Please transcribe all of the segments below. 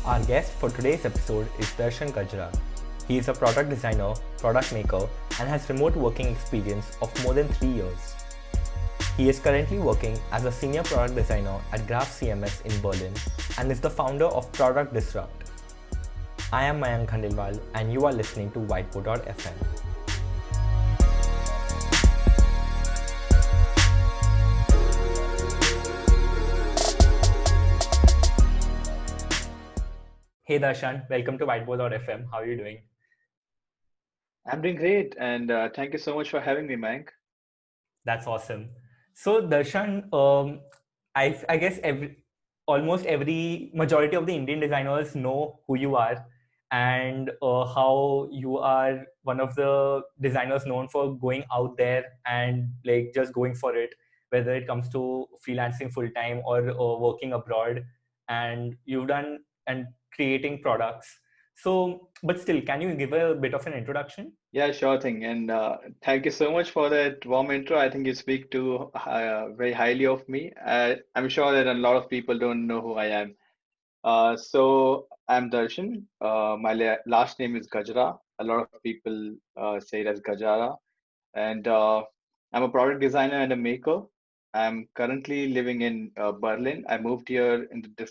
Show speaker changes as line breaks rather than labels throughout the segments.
Our guest for today's episode is Darshan Gajara. He is a product designer, product maker, and has remote working experience of more than 3 years. He is currently working as a senior product designer at GraphCMS in Berlin and is the founder of Product Disrupt. I am Mayank Khandelwal and you are listening to Whiteboard.fm. Hey Darshan, welcome to Whiteboard.fm. How are you doing?
I'm doing great, and thank you so much for having me, Mank.
That's awesome. So Darshan, I guess almost every majority of the Indian designers know who you are and how you are one of the designers known for going out there and like just going for it, whether it comes to freelancing full time or working abroad, and you've done and creating products. So, but still, can you give a bit of an introduction?
Yeah, sure thing. And thank you so much for that warm intro. I think you speak too very highly of me. I'm sure that a lot of people don't know who I am. So I'm Darshan. My last name is Gajara. A lot of people say it as Gajara. And I'm a product designer and a maker. I'm currently living in Berlin. I moved here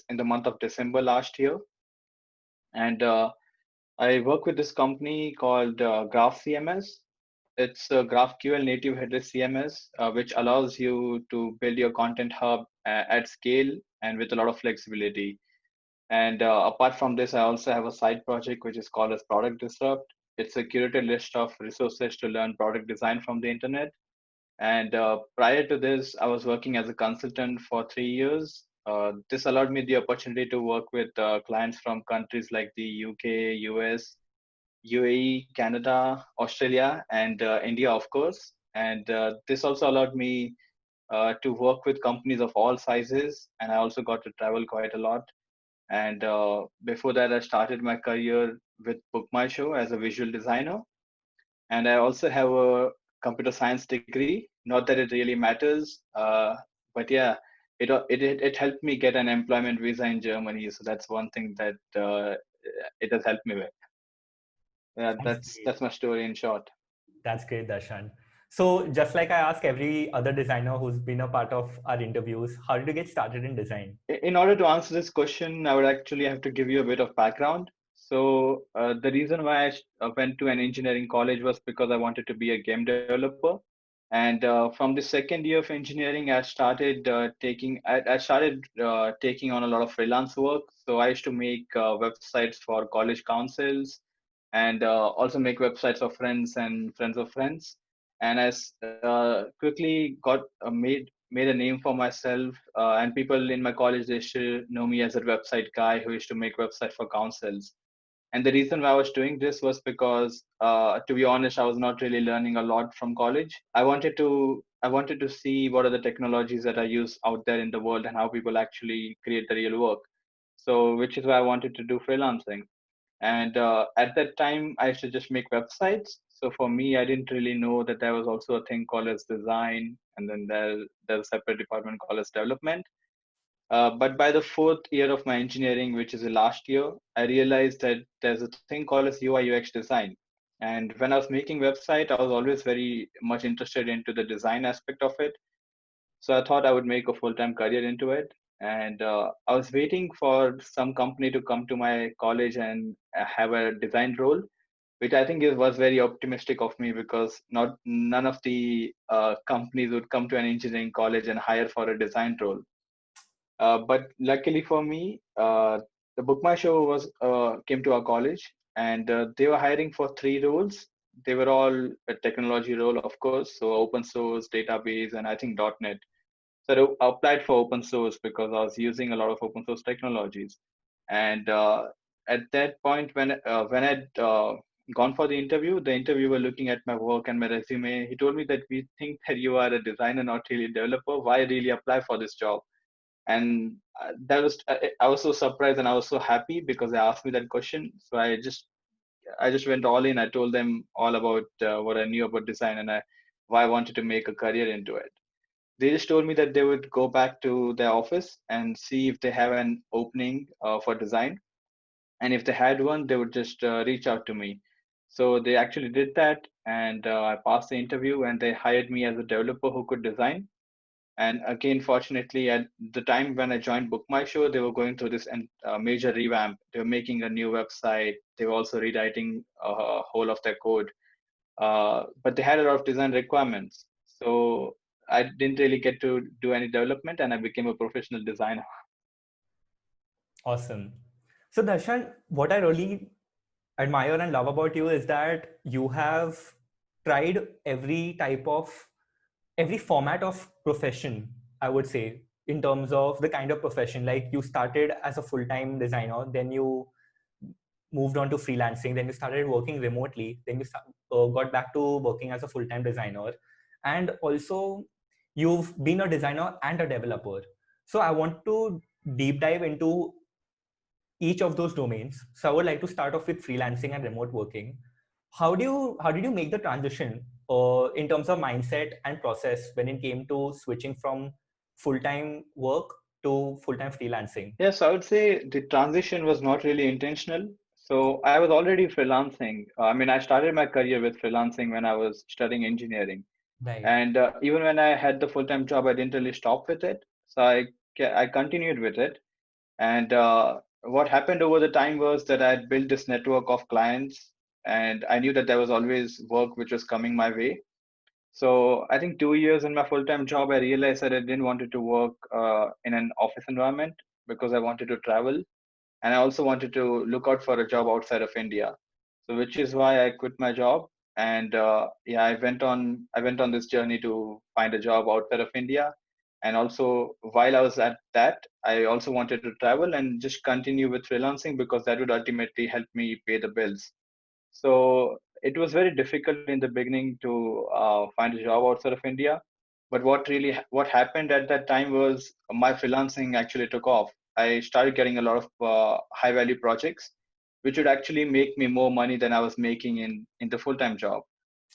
in the month of December last year. And I work with this company called GraphCMS. It's a GraphQL native headless CMS, which allows you to build your content hub at scale and with a lot of flexibility. And apart from this, I also have a side project which is called as Product Disrupt. It's a curated list of resources to learn product design from the internet. And prior to this, I was working as a consultant for 3 years. This allowed me the opportunity to work with clients from countries like the UK, US, UAE, Canada, Australia, and India, of course. And this also allowed me to work with companies of all sizes. And I also got to travel quite a lot. And before that, I started my career with Book My Show as a visual designer. And I also have a computer science degree. Not that it really matters, but yeah, it helped me get an employment visa in Germany. So that's one thing that it has helped me with. Yeah,
Sounds
that's
great.
my story in short.
That's great, Darshan. So, just like I ask every other designer who's been a part of our interviews, how did you get started in design?
In order to answer this question, I would actually have to give you a bit of background. So the reason why I went to an engineering college was because I wanted to be a game developer. And from the second year of engineering, I started taking on a lot of freelance work. So I used to make websites for college councils, and also make websites for friends and friends of friends. And quickly got made a name for myself, and people in my college, they used to know me as a website guy who used to make websites for councils. And the reason why I was doing this was because, to be honest, I was not really learning a lot from college. I wanted to see what are the technologies that are used out there in the world and how people actually create the real work. So, which is why I wanted to do freelancing. And at that time, I used to just make websites. So for me, I didn't really know that there was also a thing called as design, and then there's a separate department called as development. But by the fourth year of my engineering, which is the last year, I realized that there's a thing called as UI UX design. And when I was making website, I was always very much interested into the design aspect of it. So I thought I would make a full-time career into it. And I was waiting for some company to come to my college and have a design role, which I think was very optimistic of me, because not none of the companies would come to an engineering college and hire for a design role. But luckily for me, the Book My Show was came to our college, and they were hiring for three roles. They were all a technology role, of course, so open source, database, and I think .NET. So I applied for open source because I was using a lot of open source technologies. And at that point, when I'd gone for the interviewer, looking at my work and my resume, he told me that we think that you are a designer, not really a developer. Why really apply for this job? And that was I was so surprised and I was so happy because they asked me that question. So I just went all in. I told them all about what I knew about design, and why I wanted to make a career into it. They just told me that they would go back to their office and see if they have an opening for design. and if they had one, they would just reach out to me. So they actually did that, and I passed the interview, and they hired me as a developer who could design. And again, fortunately, at the time when I joined Book My Show, they were going through this major revamp. They were making a new website. They were also rewriting a whole of their code, but they had a lot of design requirements. So I didn't really get to do any development, and I became a professional designer.
Awesome. So Darshan, what I really admire and love about you is that you have tried every format of profession, I would say, in terms of the kind of profession. Like you started as a full-time designer, then you moved on to freelancing, then you started working remotely, then you got back to working as a full-time designer, and also you've been a designer and a developer. So I want to deep dive into each of those domains. So I would like to start off with freelancing and remote working. How did you make the transition in terms of mindset and process when it came to switching from full-time work to full-time freelancing?
Yes, I would say the transition was not really intentional. So I was already freelancing. I mean, I started my career with freelancing when I was studying engineering.
Right.
And even when I had the full-time job, I didn't really stop with it. So I continued with it. And what happened over the time was that I had built this network of clients, and I knew that there was always work which was coming my way. So I think 2 years in my full-time job, I realized that I didn't want to work in an office environment because I wanted to travel, and I also wanted to look out for a job outside of India. So which is why I quit my job, and yeah, I went on this journey to find a job outside of India. And also while I was at that, I also wanted to travel and just continue with freelancing because that would ultimately help me pay the bills. So it was very difficult in the beginning to find a job outside of India. But what happened at that time was my freelancing actually took off. I started getting a lot of high value projects, which would actually make me more money than I was making in the full time job.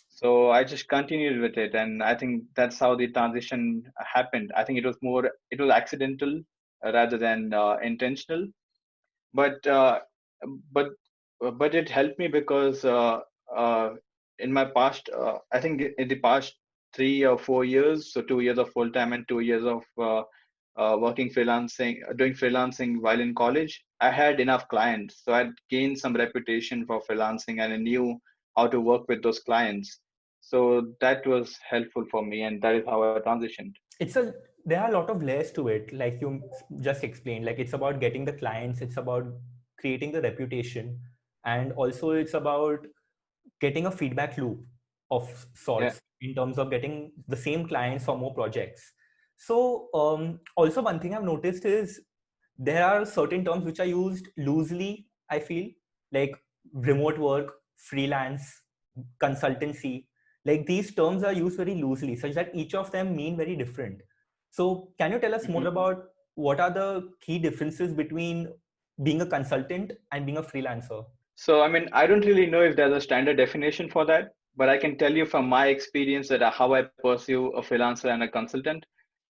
So I just continued with it, and I think that's how the transition happened. I think it was accidental rather than intentional, but but but it helped me because uh, in my past I think in the past 3 or 4 years, so 2 years of full time and 2 years of working freelancing, doing freelancing while in college, I had enough clients, so I'd gained some reputation for freelancing, and I knew how to work with those clients. So that was helpful for me, and that is how I transitioned.
It's a There are a lot of layers to it, like you just explained. Like it's about getting the clients, it's about creating the reputation, and also it's about getting a feedback loop of
Yeah.
sorts in terms of getting the same clients for more projects. So also one thing I've noticed is there are certain terms which are used loosely, I feel, like remote work, freelance, consultancy. Like these terms are used very loosely, such that each of them mean very different. So can you tell us more
Mhm.
about what are the key differences between being a consultant and being a freelancer?
So, I mean, I don't really know if there's a standard definition for that, but I can tell you from my experience that how I pursue a freelancer and a consultant.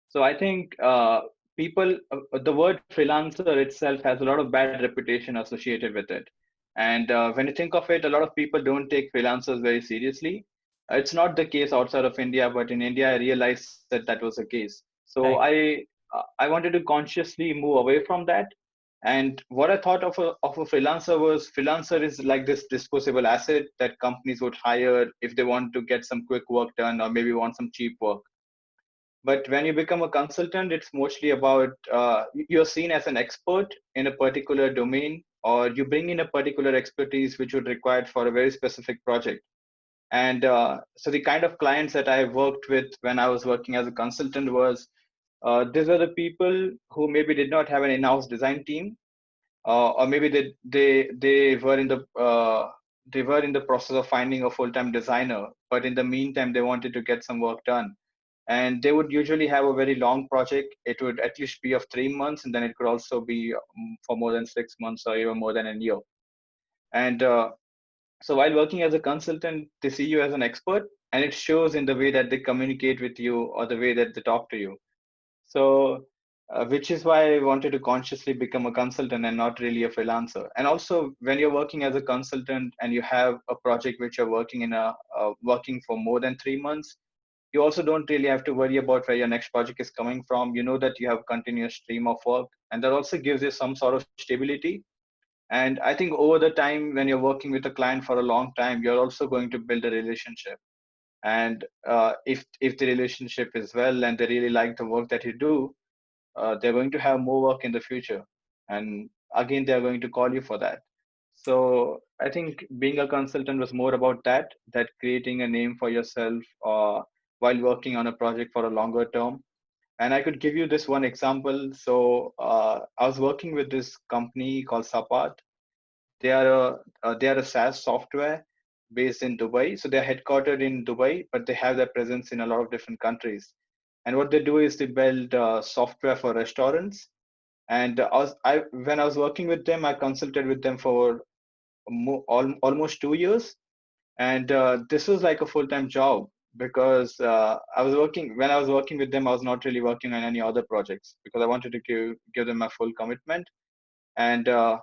So, I think the word freelancer itself has a lot of bad reputation associated with it. And when you think of it, a lot of people don't take freelancers very seriously. It's not the case outside of India, but in India, I realized that that was the case. So,
Right.
I wanted to consciously move away from that. And what I thought of a freelancer was freelancer is like this disposable asset that companies would hire if they want to get some quick work done or maybe want some cheap work. But when you become a consultant, it's mostly about you're seen as an expert in a particular domain, or you bring in a particular expertise which would required for a very specific project. And so the kind of clients that I worked with when I was working as a consultant was these were the people who maybe did not have an in-house design team, or maybe they were in the process of finding a full-time designer, but in the meantime they wanted to get some work done, and they would usually have a very long project. It would at least be of 3 months, and then it could also be for more than 6 months or even more than a year. And so while working as a consultant, they see you as an expert, and it shows in the way that they communicate with you or the way that they talk to you. So which is why I wanted to consciously become a consultant and not really a freelancer. And also, when you're working as a consultant and you have a project which you're working in working for more than 3 months, you also don't really have to worry about where your next project is coming from. You know that you have a continuous stream of work, and that also gives you some sort of stability. And I think over the time, when you're working with a client for a long time, you're also going to build a relationship. And if the relationship is well and they really like the work that you do, they're going to have more work in the future, and again they're going to call you for that. So I think being a consultant was more about that creating a name for yourself while working on a project for a longer term. And I could give you this one example. So I was working with this company called Sapat. They are a SaaS software based in Dubai. So they're headquartered in Dubai, but they have their presence in a lot of different countries. And what they do is they build software for restaurants. And when I was working with them, I consulted with them for almost 2 years. And this was like a full-time job, because when I was working with them, I was not really working on any other projects because I wanted to give them my full commitment. And I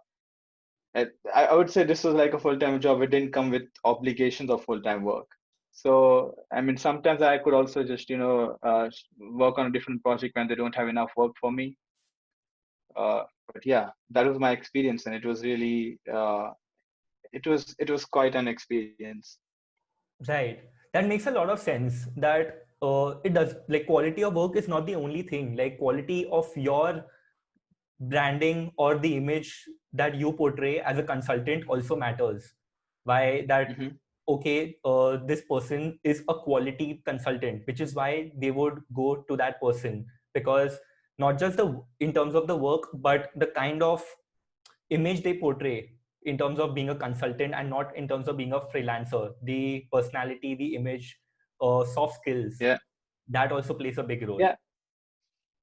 would say this was like a full-time job. It didn't come with obligations of full-time work. So, I mean, sometimes I could also just, work on a different project when they don't have enough work for me. But yeah, that was my experience, and it was really, it was quite an experience.
Right. That makes a lot of sense. That it does, like, quality of work is not the only thing. Like, quality of your branding or the image that you portray as a consultant also matters. Why that?
Hmm.
Okay, this person is a quality consultant, which is why they would go to that person, because not just the in terms of the work, but the kind of image they portray in terms of being a consultant and not in terms of being a freelancer. The personality, the image, soft skills,
Yeah.
that also plays a big role.
Yeah.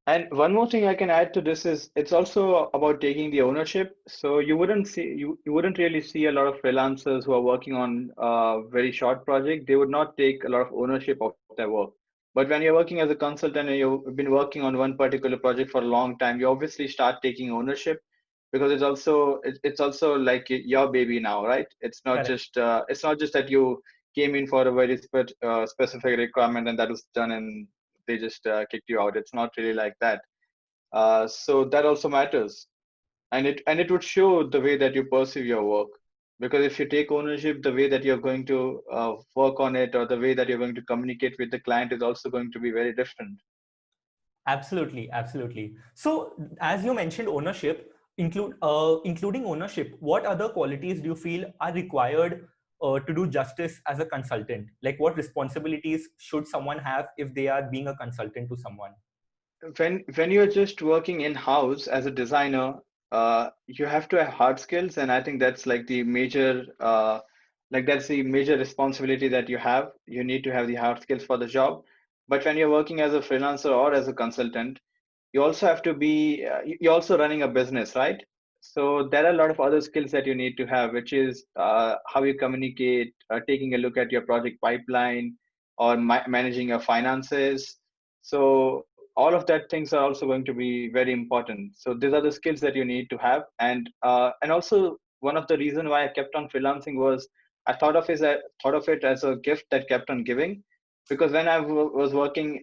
And one more thing I can add to this is it's also about taking the ownership. So you wouldn't really see a lot of freelancers who are working on a very short project. They would not take a lot of ownership of their work. But when you're working as a consultant and you've been working on one particular project for a long time, you obviously start taking ownership, because it's also like your baby now, right?
Correct.
It's not just that you came in for a very specific requirement and that was done and they just kicked you out. It's not really like that. So that also matters, and it would show the way that you perceive your work. Because if you take ownership, the way that you're going to work on it, or the way that you're going to communicate with the client, is also going to be very different.
Absolutely, absolutely. So, as you mentioned, ownership, including ownership, what other qualities do you feel are required to do justice as a consultant? Like, what responsibilities should someone have if they are being a consultant to someone?
When you're just working in house as a designer, you have to have hard skills, and I think that's like that's the major responsibility that you have. You need to have the hard skills for the job. But when you're working as a freelancer or as a consultant, you also have to be you're also running a business, right? So there are a lot of other skills that you need to have, which is how you communicate, taking a look at your project pipeline, or managing your finances. So all of that things are also going to be very important. So these are the skills that you need to have. And also, one of the reason why I kept on freelancing was I thought of it as a gift that kept on giving. Because when I was working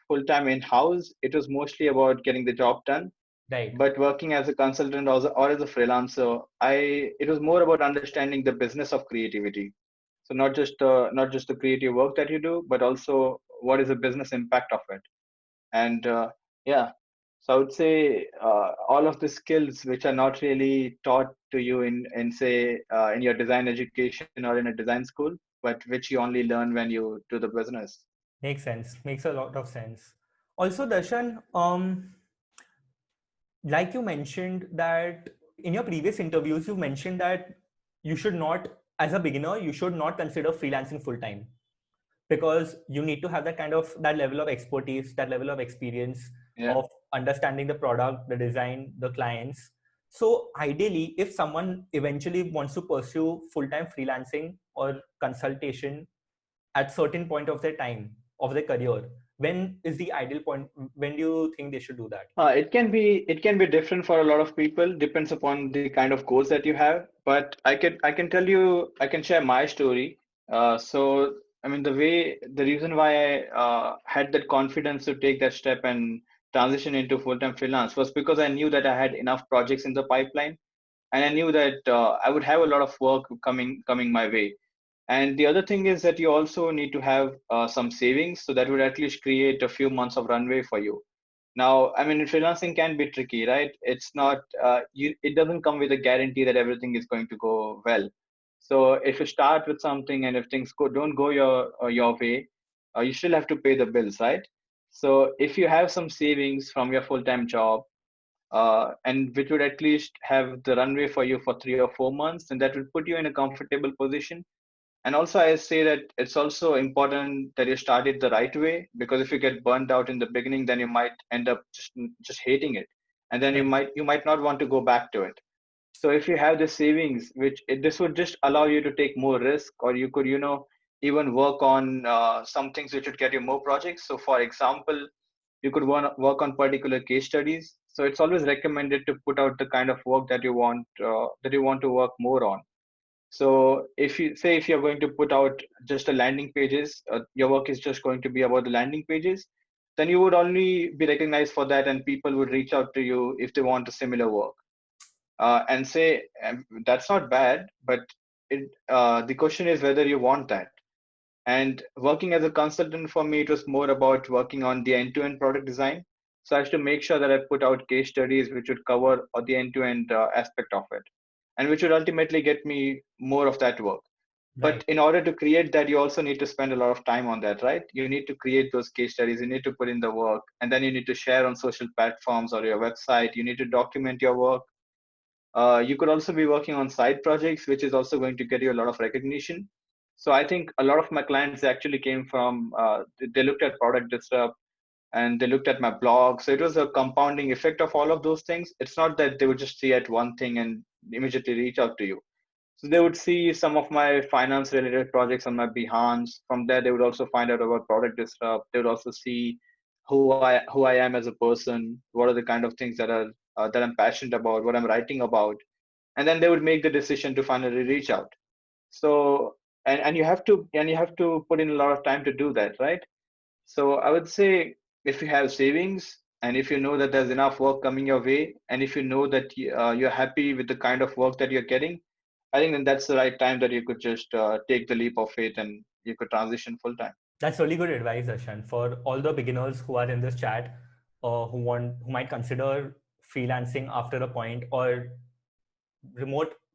full time in house, it was mostly about getting the job done.
Right.
But working as a consultant, or as a freelancer, it was more about understanding the business of creativity. So not just the creative work that you do, but also what is the business impact of it. And yeah, so I would say all of the skills which are not really taught to you in say in your design education or in a design school, but which you only learn when you do the business.
Makes sense. Makes a lot of sense. Also, Darshan, like you mentioned that in your previous interviews, you mentioned that you should not, as a beginner, you should not consider freelancing full time, because you need to have that level of expertise, that level of experience
Yeah.
of understanding the product, the design, the clients. So ideally, if someone eventually wants to pursue full-time freelancing or consultation at certain point of their time of their career, when is the ideal point? When do you think they should do that?
It can be different for a lot of people. Depends upon the kind of goals that you have. But I can tell you, I can share my story. So I mean, the reason why I had that confidence to take that step and transition into full-time freelance was because I knew that I had enough projects in the pipeline, and I knew that I would have a lot of work coming my way. And the other thing is that you also need to have some savings, so that would at least create a few months of runway for you. Now, I mean, freelancing can be tricky, right? It's not, it doesn't come with a guarantee that everything is going to go well. So if you start with something and if things don't go your way, you still have to pay the bills, right? So if you have some savings from your full-time job, and which would at least have the runway for you for 3 or 4 months, then that would put you in a comfortable position. And also, I say that it's also important that you start it the right way, because if you get burnt out in the beginning, then you might end up just hating it, and then
Right.
you might not want to go back to it. So if you have the savings, this would just allow you to take more risk, or you could, even work on some things which would get you more projects. So for example, you could work on particular case studies. So it's always recommended to put out the kind of work that you want to work more on. So if you're going to put out just the landing pages, your work is just going to be about the landing pages, then you would only be recognized for that, and people would reach out to you if they want a similar work, and say, that's not bad, but the question is whether you want that. And working as a consultant, for me, it was more about working on the end-to-end product design. So I have to make sure that I put out case studies which would cover the end-to-end aspect of it, and which would ultimately get me more of that work. But
Right.
in order to create that, you also need to spend a lot of time on that, right? You need to create those case studies, you need to put in the work, and then you need to share on social platforms or your website. You need to document your work. You could also be working on side projects, which is also going to get you a lot of recognition. So I think a lot of my clients actually came from, they looked at Product Disrupt, and they looked at my blog. So it was a compounding effect of all of those things. It's not that they would just see at one thing and immediately reach out to you. So they would see some of my finance related projects on my Behance. From there, they would also find out about Product Disrupt. They would also see who I am as a person, what are the kind of things that I'm passionate about, what I'm writing about, and then they would make the decision to finally reach out. So and you have to put in a lot of time to do that, right? So I would say, if you have savings, and if you know that there's enough work coming your way, and if you know that you're happy with the kind of work that you're getting, I think then that's the right time that you could just take the leap of faith and you could transition full time.
That's really good advice, Darshan, for all the beginners who are in this chat, who might consider freelancing after a point, or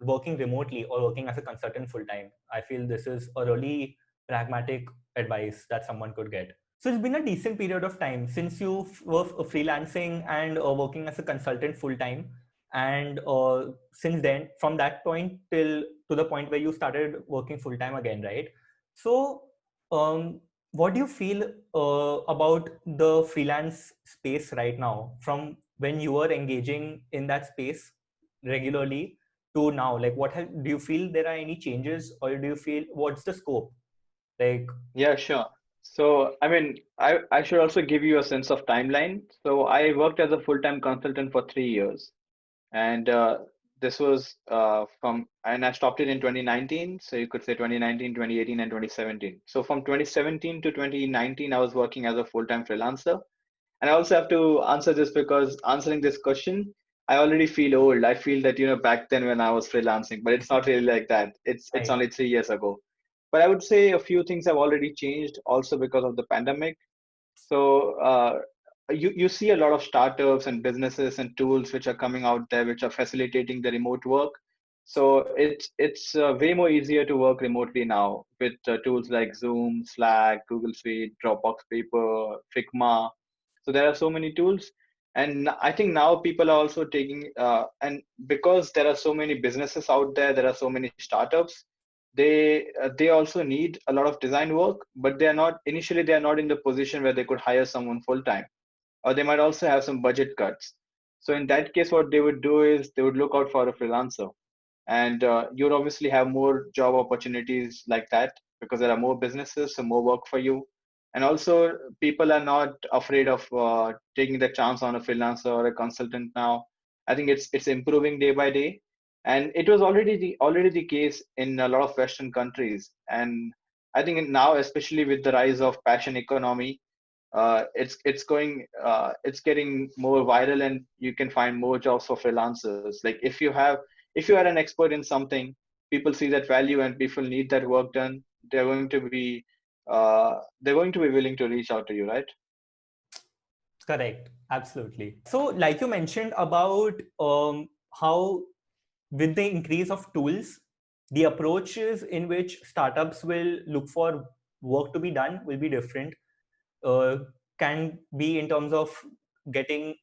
working remotely, or working as a consultant full time. I feel this is a really pragmatic advice that someone could get. So it's been a decent period of time since you were freelancing and working as a consultant full time, and since then, from that point till to the point where you started working full time again, right? So, um, what do you feel about the freelance space right now, from when you were engaging in that space regularly to now? Like, do you feel there are any changes, or do you feel, what's the scope? Like,
Yeah, sure. So, I mean, I should also give you a sense of timeline. So, I worked as a full time consultant for 3 years. And this was and I stopped it in 2019. So, you could say 2019, 2018, and 2017. So, from 2017 to 2019, I was working as a full time freelancer. And I also have to answer this, because answering this question, I already feel old. I feel that, back then when I was freelancing, but it's not really like that. It's
right,
only 3 years ago. But I would say a few things have already changed also because of the pandemic. So you see a lot of startups and businesses and tools which are coming out there, which are facilitating the remote work. So it's way more easier to work remotely now with tools like Zoom, Slack, Google Suite, Dropbox Paper, Figma. So there are so many tools, and I think now people are also taking and because there are so many businesses out there, there are so many startups. They also need a lot of design work, but they are not in the position where they could hire someone full time, or they might also have some budget cuts. So in that case, what they would do is they would look out for a freelancer, and you'd obviously have more job opportunities like that, because there are more businesses, so more work for you. And also people are not afraid of taking the chance on a freelancer or a consultant now. I think it's improving day by day, and it was already the case in a lot of western countries. And I think now, especially with the rise of passion economy, it's getting more viral, and you can find more jobs for freelancers. Like if you are an expert in something, people see that value and people need that work done, they're going to be they're going to be willing to reach out to you, right?
Correct. Absolutely. So, like you mentioned about how, with the increase of tools, the approaches in which startups will look for work to be done will be different. Uh, can be in terms of getting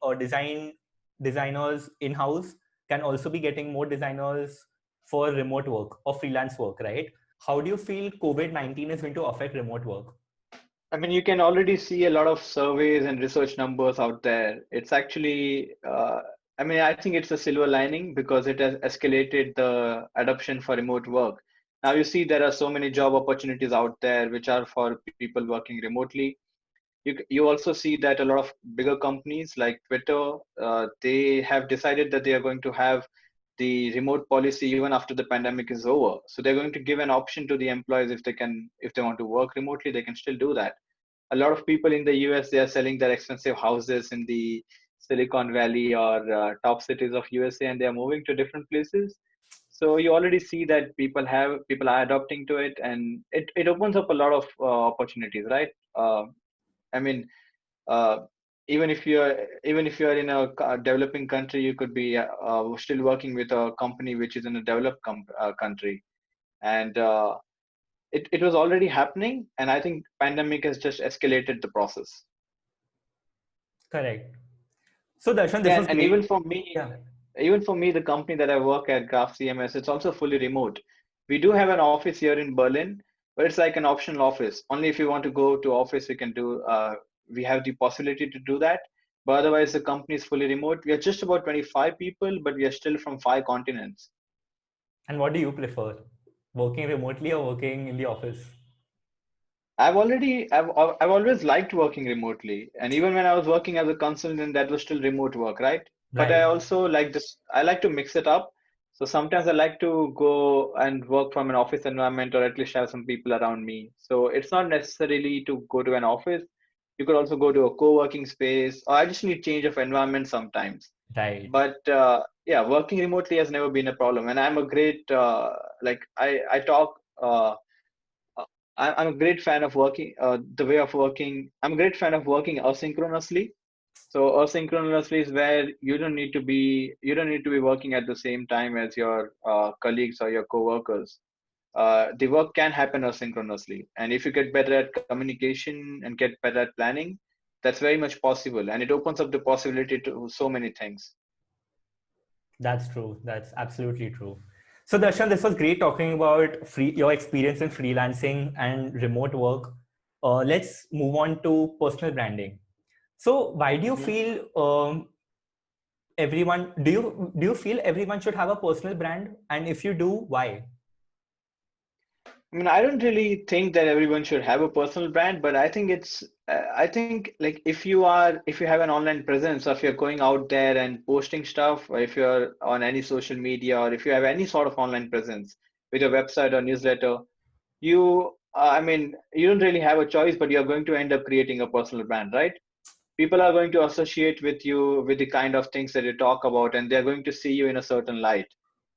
designers in house, can also be getting more designers for remote work or freelance work, right? How do you feel COVID-19 is going to affect remote work?
I mean, you can already see a lot of surveys and research numbers out there. It's actually, I mean, I think it's a silver lining because it has escalated the adoption for remote work. Now you see there are so many job opportunities out there which are for people working remotely. You also see that a lot of bigger companies like Twitter, they have decided that they are going to have the remote policy even after the pandemic is over. So they're going to give an option to the employees, if they want to work remotely, they can still do that. A lot of people in the US, they are selling their expensive houses in the Silicon Valley or top cities of USA, and they are moving to different places. So you already see that people are adopting to it, and it opens up a lot of opportunities, right? I mean, uh, even if you are in a developing country, you could be still working with a company which is in a developed country, and it was already happening. And I think pandemic has just escalated the process.
Correct. So, Darshan, this
Yeah,
was
and
great. Yeah.
even for me, the company that I work at, GraphCMS, it's also fully remote. We do have an office here in Berlin, but it's like an optional office. Only if you want to go to office, we can do. We have the possibility to do that. But otherwise, the company is fully remote. We are just about 25 people, but we are still from 5 continents.
And what do you prefer? Working remotely or working in the office?
I've always liked working remotely, and even when I was working as a consultant, that was still remote work, right? But I
Right.
also like this. I like to mix it up. So sometimes I like to go and work from an office environment, or at least have some people around me. So it's not necessarily to go to an office. You could also go to a co-working space, or I just need change of environment sometimes.
Right.
But yeah, working remotely has never been a problem, and I'm a great like I talk. Uh, I'm a great fan of working the way of working. I'm a great fan of working asynchronously. So asynchronously is where you don't need to be working at the same time as your colleagues or your coworkers. The work can happen asynchronously, and if you get better at communication and get better at planning, that's very much possible, and it opens up the possibility to so many things.
That's true. That's absolutely true. So, Darshan, this was great talking about your experience in freelancing and remote work. Let's move on to personal branding. So, why do you
Mhm.
feel everyone do you feel everyone should have a personal brand? And if you do, why?
I mean, I don't really think that everyone should have a personal brand, but I think I think like if you have an online presence, or if you're going out there and posting stuff, or if you're on any social media, or if you have any sort of online presence with your website or newsletter, I mean, you don't really have a choice, but you're going to end up creating a personal brand, right? People are going to associate with you with the kind of things that you talk about, and they're going to see you in a certain light.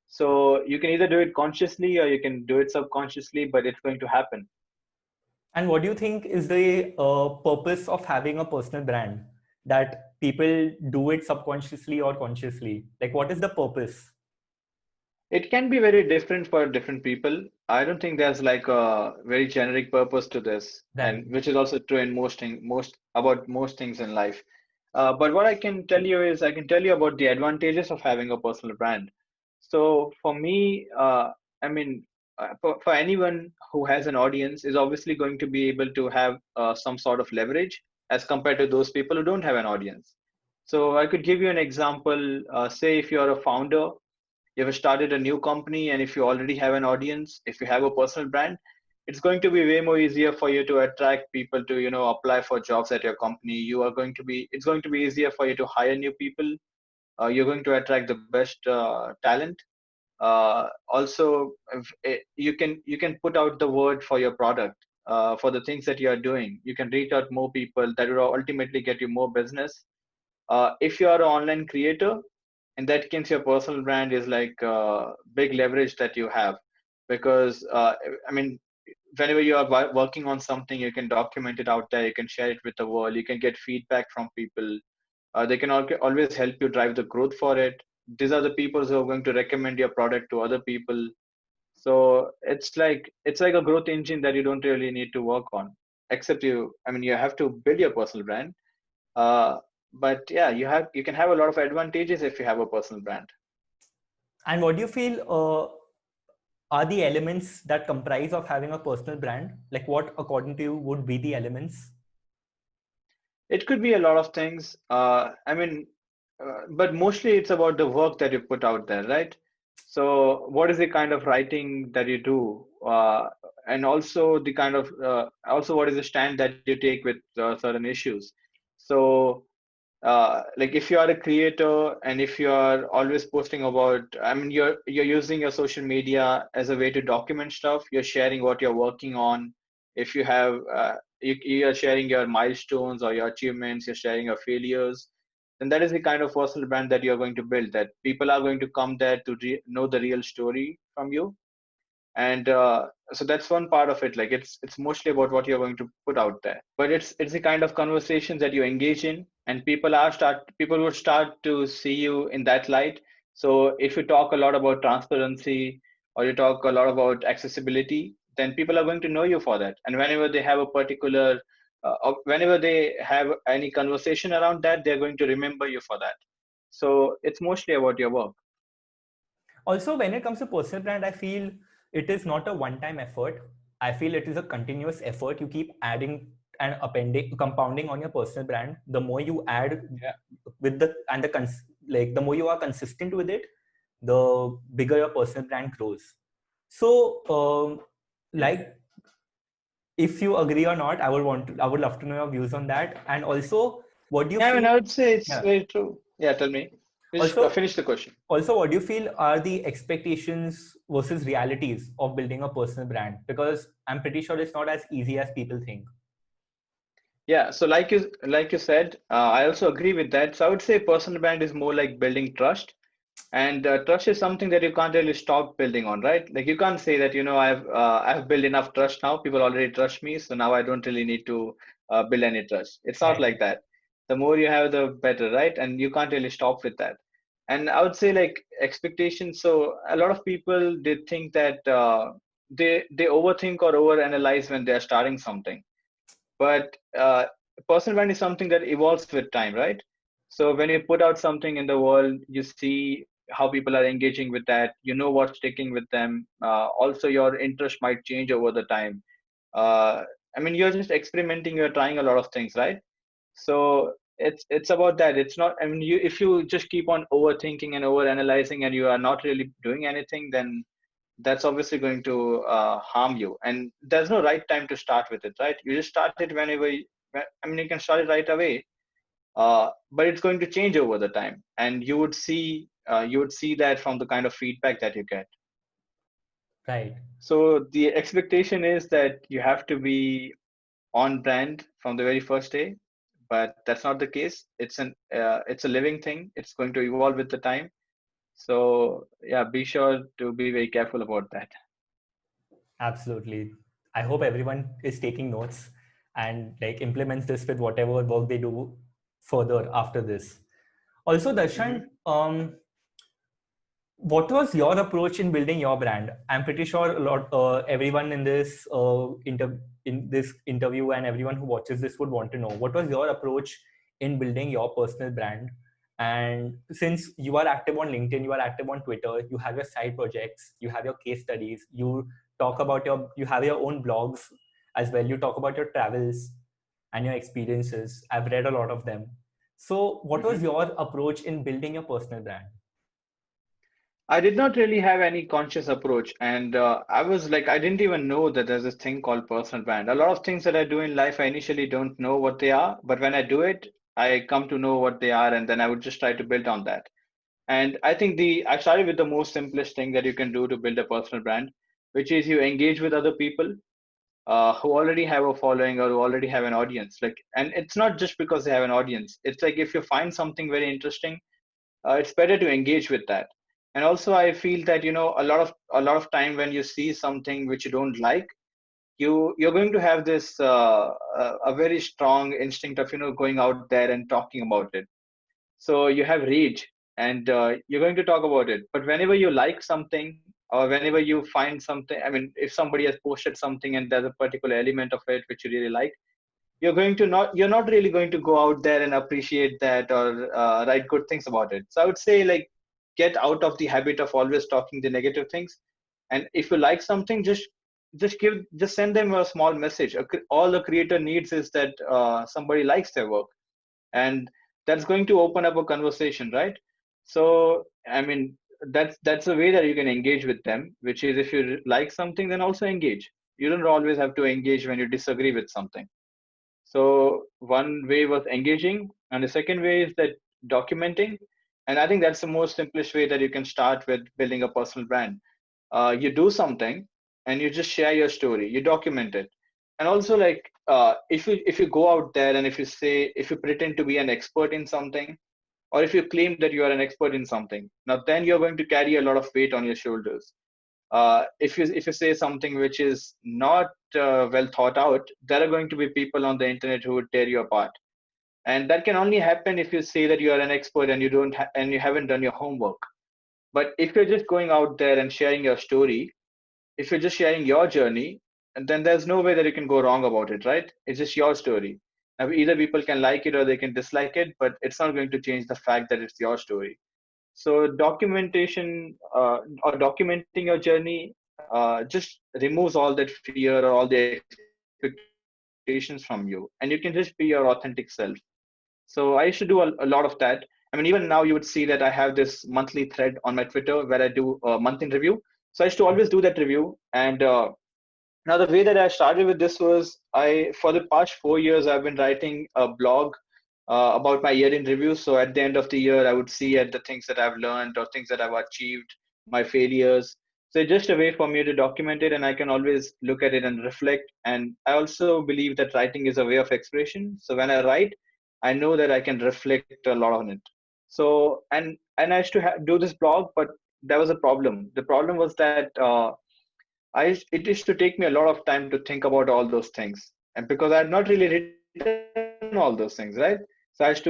So you can either do it consciously or you can do it subconsciously, but it's going to happen.
And what do you think is the purpose of having a personal brand? That people do it subconsciously or consciously? Like, what is the purpose?
It can be very different for different people. I don't think there's like a very generic purpose to this,
Right.
and which is also true in most things in life. But what I can tell you is I can tell you about the advantages of having a personal brand. So for me, I mean, for anyone who has an audience is obviously going to be able to have some sort of leverage as compared to those people who don't have an audience. So I could give you an example. Say if you're a founder, you have started a new company, and if you already have an audience, if you have a personal brand, it's going to be way more easier for you to attract people to, apply for jobs at your company. It's going to be easier for you to hire new people. You're going to attract the best talent. Also, you can put out the word for your product, for the things that you are doing. You can reach out more people. That will ultimately get you more business. If you are an online creator, in that case, your personal brand is like big leverage that you have, because I mean, whenever you are working on something, you can document it out there. You can share it with the world. You can get feedback from people. They can always help you drive the growth for it. These are the people who are going to recommend your product to other people. So it's like a growth engine that you don't really need to work on, except you have to build your personal brand. uh, but yeah, you can have a lot of advantages if you have a personal brand.
And what do you feel are the elements that comprise of having a personal brand? Like, what, according to you, would be the elements?
It could be a lot of things. But mostly it's about the work that you put out there, right? So, what is the kind of writing that you do, and also also what is the stand that you take with certain issues. So, like if you are a creator and if you are always posting about, you're using your social media as a way to document stuff. You're sharing what you're working on. If you have you're sharing your milestones or your achievements, you're sharing your failures, then that is the kind of personal brand that you're going to build, that people are going to come there to know the real story from you. And so that's one part of it. Like it's mostly about what you're going to put out there, but it's the kind of conversations that you engage in, and people will start to see you in that light. So if you talk a lot about transparency, or you talk a lot about accessibility, then people are going to know you for that. And whenever they have a particular or whenever they have any conversation around that, they're going to remember you for that. So it's mostly about your work.
Also, when it comes to personal brand, I feel it is not a one-time effort. I feel it is a continuous effort. You keep adding and appending, compounding on your personal brand. The more you add
Yeah.
with the more you are consistent with it, the bigger your personal brand grows. So, like, if you agree or not, I would love to know your views on that. And also, what do you
Yeah,
feel?
I would say it's
Yeah.
very true. Yeah, tell me. Just
Also,
finish the question.
what do you feel are the expectations versus realities of building a personal brand? Because I'm pretty sure it's not as easy as people think.
Yeah, so like you said, I also agree with that. So I would say personal brand is more like building trust, and trust is something that you can't really stop building on, right? Like you can't say that I've built enough trust now. People already trust me, so now I don't really need to build any trust. It's not
Right.
like that. The more you have, the better, right? And you can't really stop with that. And I would say like expectations. So a lot of people, they think that they overthink or overanalyze when they are starting something. But personal brand is something that evolves with time, right? So when you put out something in the world, you see how people are engaging with that. You know what's sticking with them. Also, your interest might change over the time. uh, you're just experimenting, you're trying a lot of things, right? So it's about that. It's not, if you just keep on overthinking and overanalyzing and you are not really doing anything, then that's obviously going to harm you. And there's no right time to start with it, right? You just start it you can start it right away. But it's going to change over the time, and you would see that from the kind of feedback that you get.
Right.
So the expectation is that you have to be on brand from the very first day, but that's not the case. It's a living thing. It's going to evolve with the time. So yeah, be sure to be very careful about that.
Absolutely. I hope everyone is taking notes and like implements this with whatever work they do further after this. Also, Darshan,
Hmm.
what was your approach in building your brand? I'm pretty sure everyone in this interview and everyone who watches this would want to know what was your approach in building your personal brand. And since you are active on LinkedIn, you are active on Twitter, you have your side projects, you have your case studies, you have your own blogs as well. You talk about your travels and your experiences. I've read a lot of them. So, what was
Hmm.
your approach in building your personal brand?
I did not really have any conscious approach, and I was like, I didn't even know that there's this thing called personal brand. A lot of things that I do in life, I initially don't know what they are, but when I do it, I come to know what they are, and then I would just try to build on that. And I think I started with the most simplest thing that you can do to build a personal brand, which is you engage with other people who already have a following or who already have an audience. Like, and it's not just because they have an audience. It's like if you find something very interesting, it's better to engage with that. And also I feel that, a lot of time when you see something which you don't like, you're going to have this a very strong instinct of going out there and talking about it. So you have rage, and you're going to talk about it. But whenever you like something, or whenever you find something, I mean, if somebody has posted something and there's a particular element of it which you really like, you're not really going to go out there and appreciate that, or write good things about it. So I would say, like, get out of the habit of always talking the negative things. And if you like something, just send them a small message. All the creator needs is that somebody likes their work, and that's going to open up a conversation, right? So I mean, that's a way that you can engage with them, which is, if you like something, then also engage. You don't always have to engage when you disagree with something. So one way was engaging, and the second way is that documenting. And I think that's the most simplest way that you can start with building a personal brand. You do something, and you just share your story. You document it, and also, like, if you go out there and if you pretend to be an expert in something, or if you claim that you are an expert in something, now then you're going to carry a lot of weight on your shoulders. If you say something which is not well thought out, there are going to be people on the internet who would tear you apart, and that can only happen if you say that you are an expert and you haven't done your homework. But if you're just going out there and sharing your story, if you're just sharing your journey, and then there's no way that you can go wrong about it, right? It's just your story. Now, either people can like it or they can dislike it, but it's not going to change the fact that it's your story. So documentation, or documenting your journey, just removes all that fear or all the expectations from you, and you can just be your authentic self. So I used to do a lot of that. I mean, even now you would see that I have this monthly thread on my Twitter where I do a month in review. So I used to always do that review. And now, the way that I started with this was, for the past 4 years, I've been writing a blog about my year in review. So at the end of the year, I would see at the things that I've learned or things that I've achieved, my failures. So it's just a way for me to document it, and I can always look at it and reflect. And I also believe that writing is a way of expression. So when I write, I know that I can reflect a lot on it. So, and I used to do this blog, but there was a problem. The problem was that it used to take me a lot of time to think about all those things, and because I had not really written all those things, right? So I used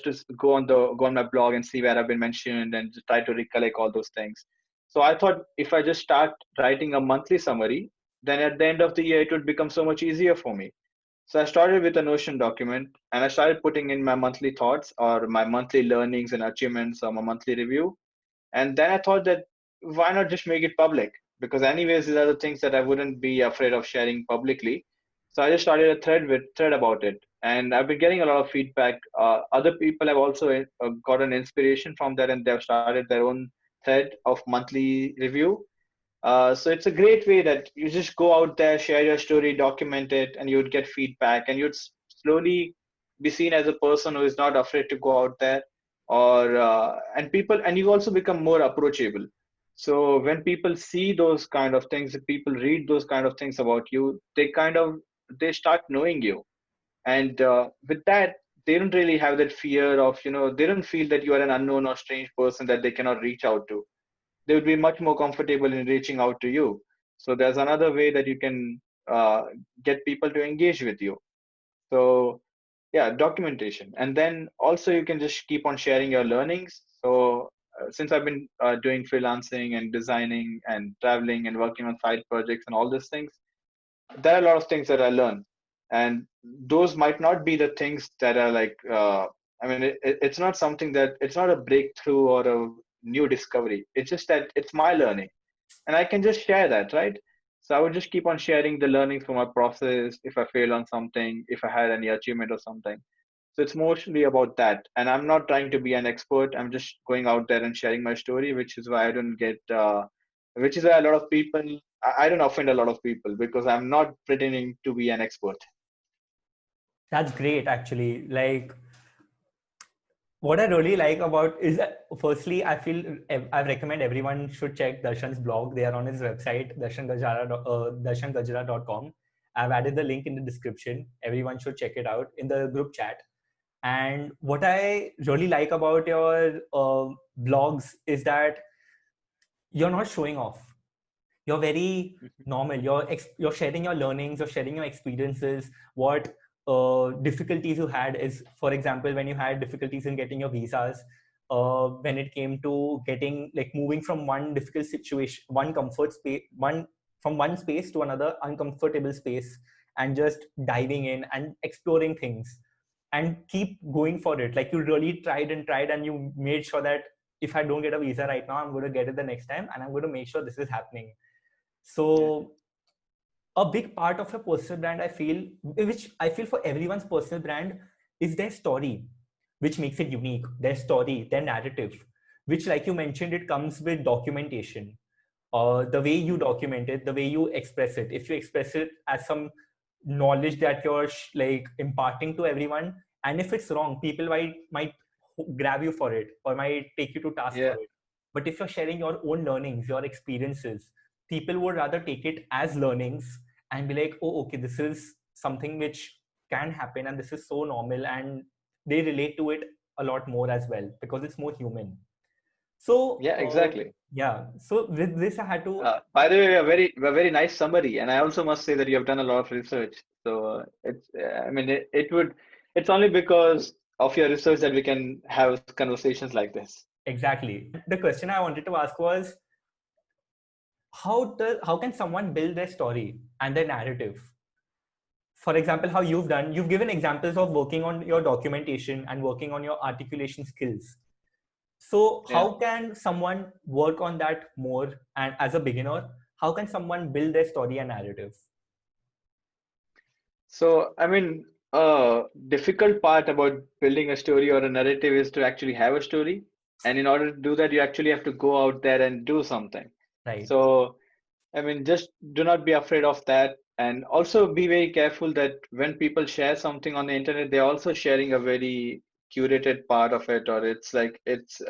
to go on my blog and see where I've been mentioned and try to recollect all those things. So I thought, if I just start writing a monthly summary, then at the end of the year it would become so much easier for me. So I started with a Notion document, and I started putting in my monthly thoughts or my monthly learnings and achievements or my monthly review. And then I thought that, why not just make it public? Because anyways, these are the things that I wouldn't be afraid of sharing publicly. So I just started a thread about it, and I've been getting a lot of feedback. Other people have also gotten inspiration from that, and they've started their own thread of monthly review. So it's a great way that you just go out there, share your story, document it, and you would get feedback, and you'd slowly be seen as a person who is not afraid to go out there, or and you also become more approachable. So when people see those kind of things, if people read those kind of things about you, they start knowing you, and with that, they don't really have that fear of, they don't feel that you are an unknown or strange person that they cannot reach out to. They would be much more comfortable in reaching out to you. So there's another way that you can get people to engage with you. So yeah, documentation, and then also you can just keep on sharing your learnings. So since I've been doing freelancing and designing and traveling and working on side projects and all these things, there are a lot of things that I learn, and those might not be the things that are like. I mean, it's not something that it's not a breakthrough or a new discovery. It's just that it's my learning, and I can just share that, right? So I would just keep on sharing the learnings from my process. If I fail on something, if I had any achievement or something. So it's mostly about that. And I'm not trying to be an expert. I'm just going out there and sharing my story, which is why I don't get, which is why a lot of people, I don't offend a lot of people because I'm not pretending to be an expert.
That's great, actually. Like, what I really like about is that, firstly, I feel I recommend everyone should check Darshan's blog. They are on his website, darshangajara.com. I've added the link in the description. Everyone should check it out in the group chat. And what I really like about your blogs is that you're not showing off. You're very normal. You're sharing your learnings, you're sharing your experiences. What difficulties you had is, for example, when you had difficulties in getting your visas, when it came to getting, like, moving from one difficult situation, one comfort space, one from one space to another uncomfortable space, and just diving in and exploring things and keep going for it. Like, you really tried and tried, and you made sure that if I don't get a visa right now, I'm going to get it the next time, and I'm going to make sure this is happening.
Yeah.
So a big part of a personal brand, I feel, which I feel for everyone's personal brand, is their story, which makes it unique. Their story, their narrative, which, like you mentioned, it comes with documentation. The way you document it, the way you express it. If you express it as some knowledge that you're like imparting to everyone, and if it's wrong, people might grab you for it or might take you to task for
Yeah.
it. But if you're sharing your own learnings, your experiences, people would rather take it as learnings and be like, oh, okay, this is something which can happen, and this is so normal, and they relate to it a lot more as well because it's more human. So
Yeah, exactly.
yeah, so with this I had to.
By the way, a very nice summary, and I also must say that you have done a lot of research. So I mean, it's only because of your research that we can have conversations like this.
Exactly. The question I wanted to ask was, how can someone build their story and their narrative? For example, how you've given examples of working on your documentation and working on your articulation skills. So
Yeah.
how can someone work on that more? And as a beginner, how can someone build their story and narrative?
So, I mean, difficult part about building a story or a narrative is to actually have a story. And in order to do that, you actually have to go out there and do something.
Right.
So, I mean, just do not be afraid of that. And also be very careful that when people share something on the internet, they're also sharing a very curated part of it, or it's like it's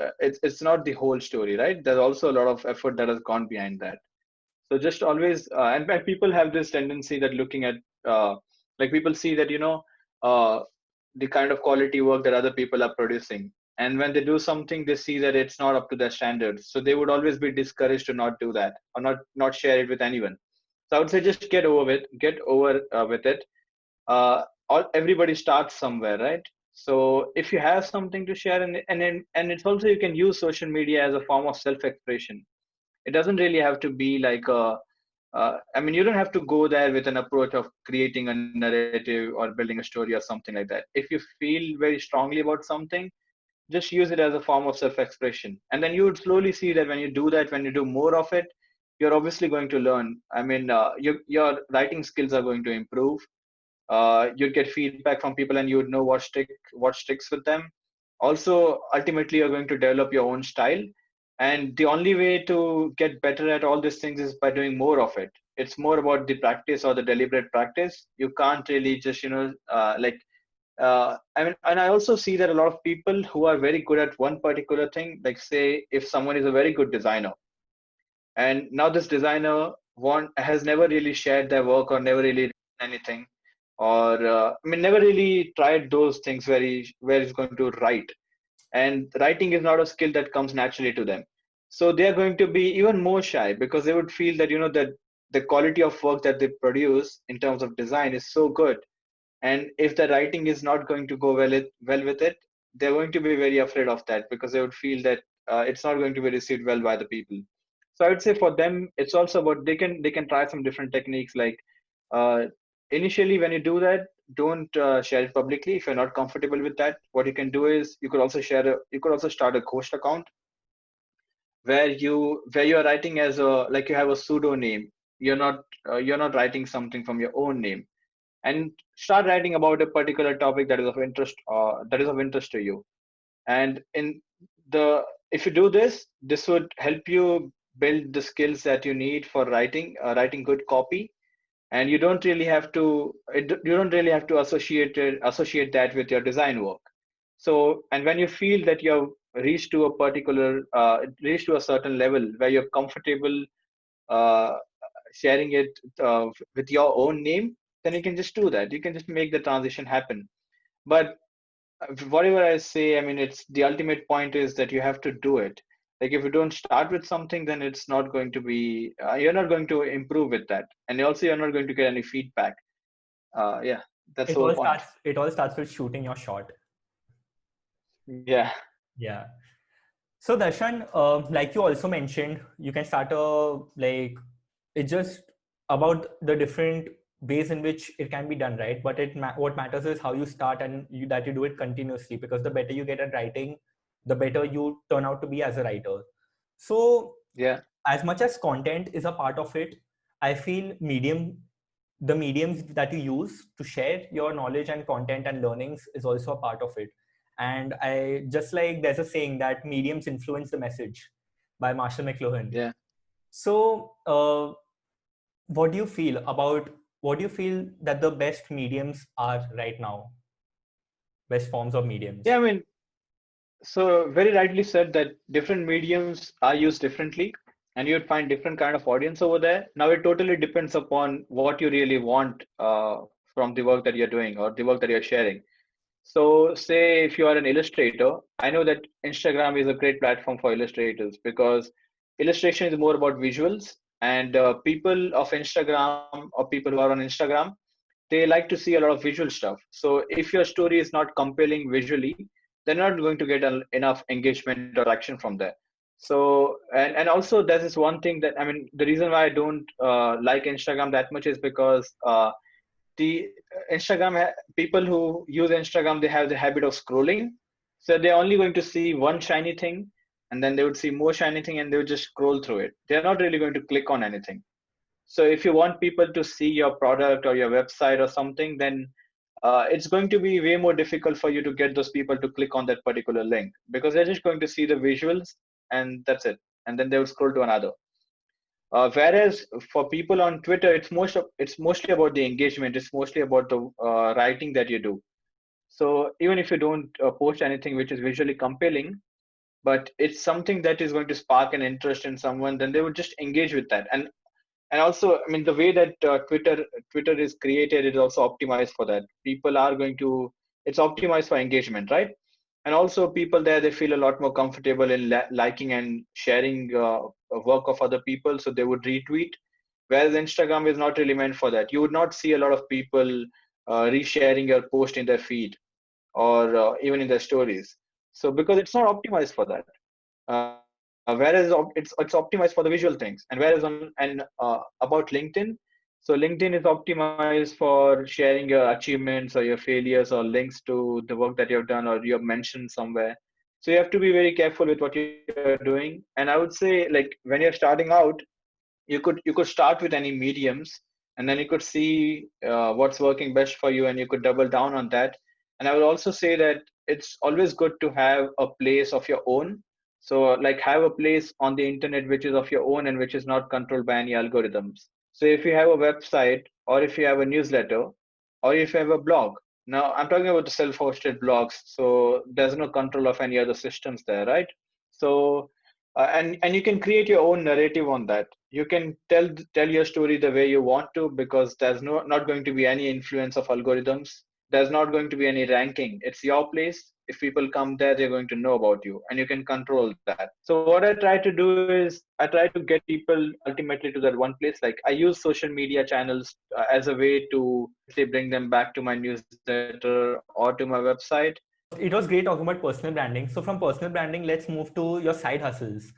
not the whole story, right? There's also a lot of effort that has gone behind that. So just always, and people have this tendency that looking at, like people see that, uh, the kind of quality work that other people are producing. And when they do something, they see that it's not up to their standards. So they would always be discouraged to not do that or not share it with anyone. So I would say just get over with it. Everybody starts somewhere, right? So if you have something to share, and it's also, you can use social media as a form of self-expression. It doesn't really have to be like I mean, you don't have to go there with an approach of creating a narrative or building a story or something like that. If you feel very strongly about something, just use it as a form of self-expression, and then you would slowly see that when you do that, when you do more of it, you're obviously going to learn. I mean, your writing skills are going to improve. You'd get feedback from people, and you would know what sticks with them. Also, ultimately, you're going to develop your own style, and the only way to get better at all these things is by doing more of it. It's more about the practice or the deliberate practice. You can't really just I mean, and I also see that a lot of people who are very good at one particular thing, like say if someone is a very good designer, and now this designer has never really shared their work or never really written anything, or I mean never really tried those things where he's going to write. And writing is not a skill that comes naturally to them, so they are going to be even more shy because they would feel that that the quality of work that they produce in terms of design is so good, and if the writing is not going to go well with it, they're going to be very afraid of that because they would feel that it's not going to be received well by the people. So I would say for them, it's also about they can try some different techniques. Like uh, initially, when you do that, don't share it publicly if you're not comfortable with that. What you can do is you could also start a ghost account where you are writing as a, like, you have a pseudo name. You're not writing something from your own name. and start writing about a particular topic that is of interest to you. And in the if you do this, this would help you build the skills that you need for writing good copy. And you don't really have to associate that with your design work. So, and when you feel that you have reached to a certain level where you're comfortable uh, sharing it with your own name, then you can just do that. You can just make the transition happen. But whatever I say, I mean, it's the ultimate point is that you have to do it. Like if you don't start with something, then it's not going to be, you're not going to improve with that. And also you're not going to get any feedback. Yeah, that's the whole point.
It all starts with shooting your shot.
Yeah.
Yeah. So Darshan, like you also mentioned, you can start a like it's just about the different ways in which it can be done, right? But what matters is how you start and that you do it continuously, because the better you get at writing, the better you turn out to be as a writer. So
Yeah.
as much as content is a part of it, I feel the mediums that you use to share your knowledge and content and learnings is also a part of it. And I just like there's a saying that mediums influence the message by Marshall McLuhan.
Yeah.
So what do you feel about what do you feel that the best mediums are right now? Best forms of
Yeah.
mediums?
I mean, so very rightly said that different mediums are used differently, and you'd find different kind of audience over there. Now it totally depends upon what you really want from the work that you're doing or the work that you're sharing. So, say if you are an illustrator, I know that Instagram is a great platform for illustrators because illustration is more about visuals, and people of Instagram or people who are on Instagram, they like to see a lot of visual stuff. So, if your story is not compelling visually, they're not going to get enough engagement or action from there. So, and also there's this one thing that I mean, the reason why I don't like Instagram that much is because the people who use Instagram, they have the habit of scrolling. So they're only going to see one shiny thing, and then they would see more shiny thing, and they would just scroll through it. They're not really going to click on anything. So if you want people to see your product or your website or something, then it's going to be way more difficult for you to get those people to click on that particular link because they're just going to see the visuals and that's it, and then they would scroll to another. Whereas for people on Twitter, it's mostly about the engagement. It's mostly about the writing that you do. So even if you don't post anything which is visually compelling, but it's something that is going to spark an interest in someone, then they would just engage with that. And also, I mean, the way that Twitter is created is also optimized for that. People are going to It's optimized for engagement, right? And also people there, they feel a lot more comfortable in liking and sharing work of other people, so they would retweet. Whereas Instagram is not really meant for that. You would not see a lot of people resharing your post in their feed or even in their stories. So because it's not optimized for that. Whereas it's optimized for the visual things. And whereas about LinkedIn, so LinkedIn is optimized for sharing your achievements or your failures or links to the work that you've done or you have mentioned somewhere. So you have to be very careful with what you're doing. And I would say, like, when you're starting out, you could start with any mediums, and then you could see what's working best for you, and you could double down on that. And I would also say that it's always good to have a place of your own. So like have a place on the internet which is of your own and which is not controlled by any algorithms. So if you have a website or if you have a newsletter or if you have a blog, now I'm talking about the self-hosted blogs, so there's no control of any other systems there, right? So and you can create your own narrative on that. You can tell your story the way you want to, because there's not going to be any influence of algorithms. There's not going to be any ranking. It's your place. If people come there, they're going to know about you, and you can control that. So what I try to do is I try to get people ultimately to that one place. Like I use social media channels as a way to say bring them back to my newsletter or to my website.
It was great talking about personal branding. So from personal branding, let's move to your side hustles.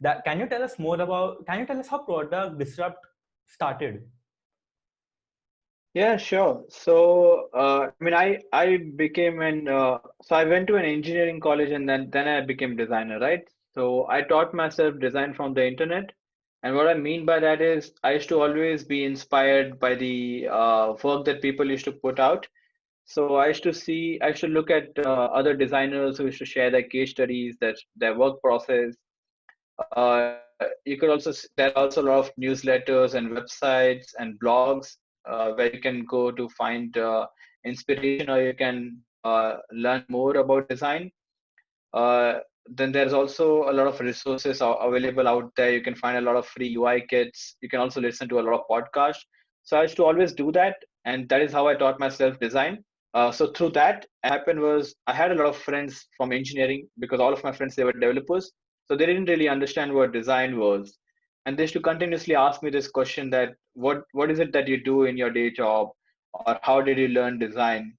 That can you tell us more about? Can you tell us how Product Disrupt started?
Yeah, sure. So, I mean, I became so I went to an engineering college, and then I became designer, right? So I taught myself design from the internet, And what I mean by that is, I used to always be inspired by the work that people used to put out. So I used to look at other designers who used to share their case studies, their work process. You could also there are also a lot of newsletters and websites and blogs where you can go to find inspiration, or you can learn more about design. Then there's also a lot of resources available out there. You can find a lot of free UI kits. You can also listen to a lot of podcasts. So I used to always do that, and that is how I taught myself design. So through that, happened was I had a lot of friends from engineering, because all of my friends, they were developers, so they didn't really understand what design was, and they used to continuously ask me this question, that what is it that you do in your day job, or how did you learn design?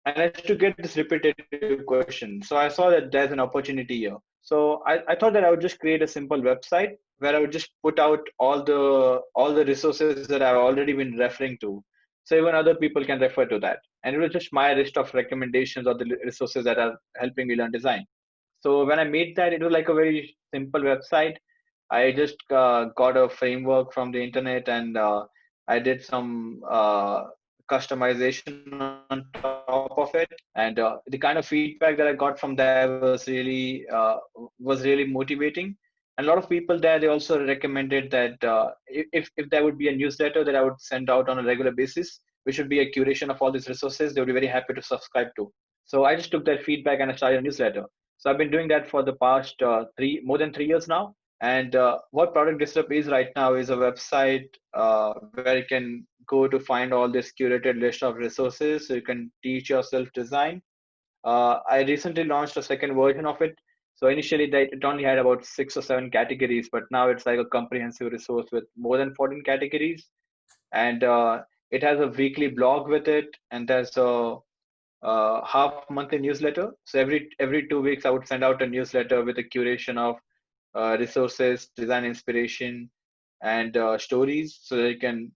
And I used to get this repetitive question. So I saw that there's an opportunity here. So I thought that I would just create a simple website where I would just put out all the resources that I've already been referring to. So even other people can refer to that. And it was just my list of recommendations of the resources that are helping me learn design. So when I made that, it was like a very simple website. I just got a framework from the internet, and I did some customization on top of it. And the kind of feedback that I got from there was really motivating. And a lot of people there, they also recommended that if there would be a newsletter that I would send out on a regular basis, which would be a curation of all these resources, they would be very happy to subscribe to. So I just took that feedback and I started a newsletter. So I've been doing that for the past more than 3 years now. And what Product Disrupt is right now is a website where you can go to find all this curated list of resources, so you can teach yourself design. I recently launched a second version of it. So initially, it only had about 6 or 7 categories, but now it's like a comprehensive resource with more than 14 categories. And it has a weekly blog with it, and there's a half monthly newsletter. So every 2 weeks, I would send out a newsletter with a curation of resources, design inspiration, and stories, so that you can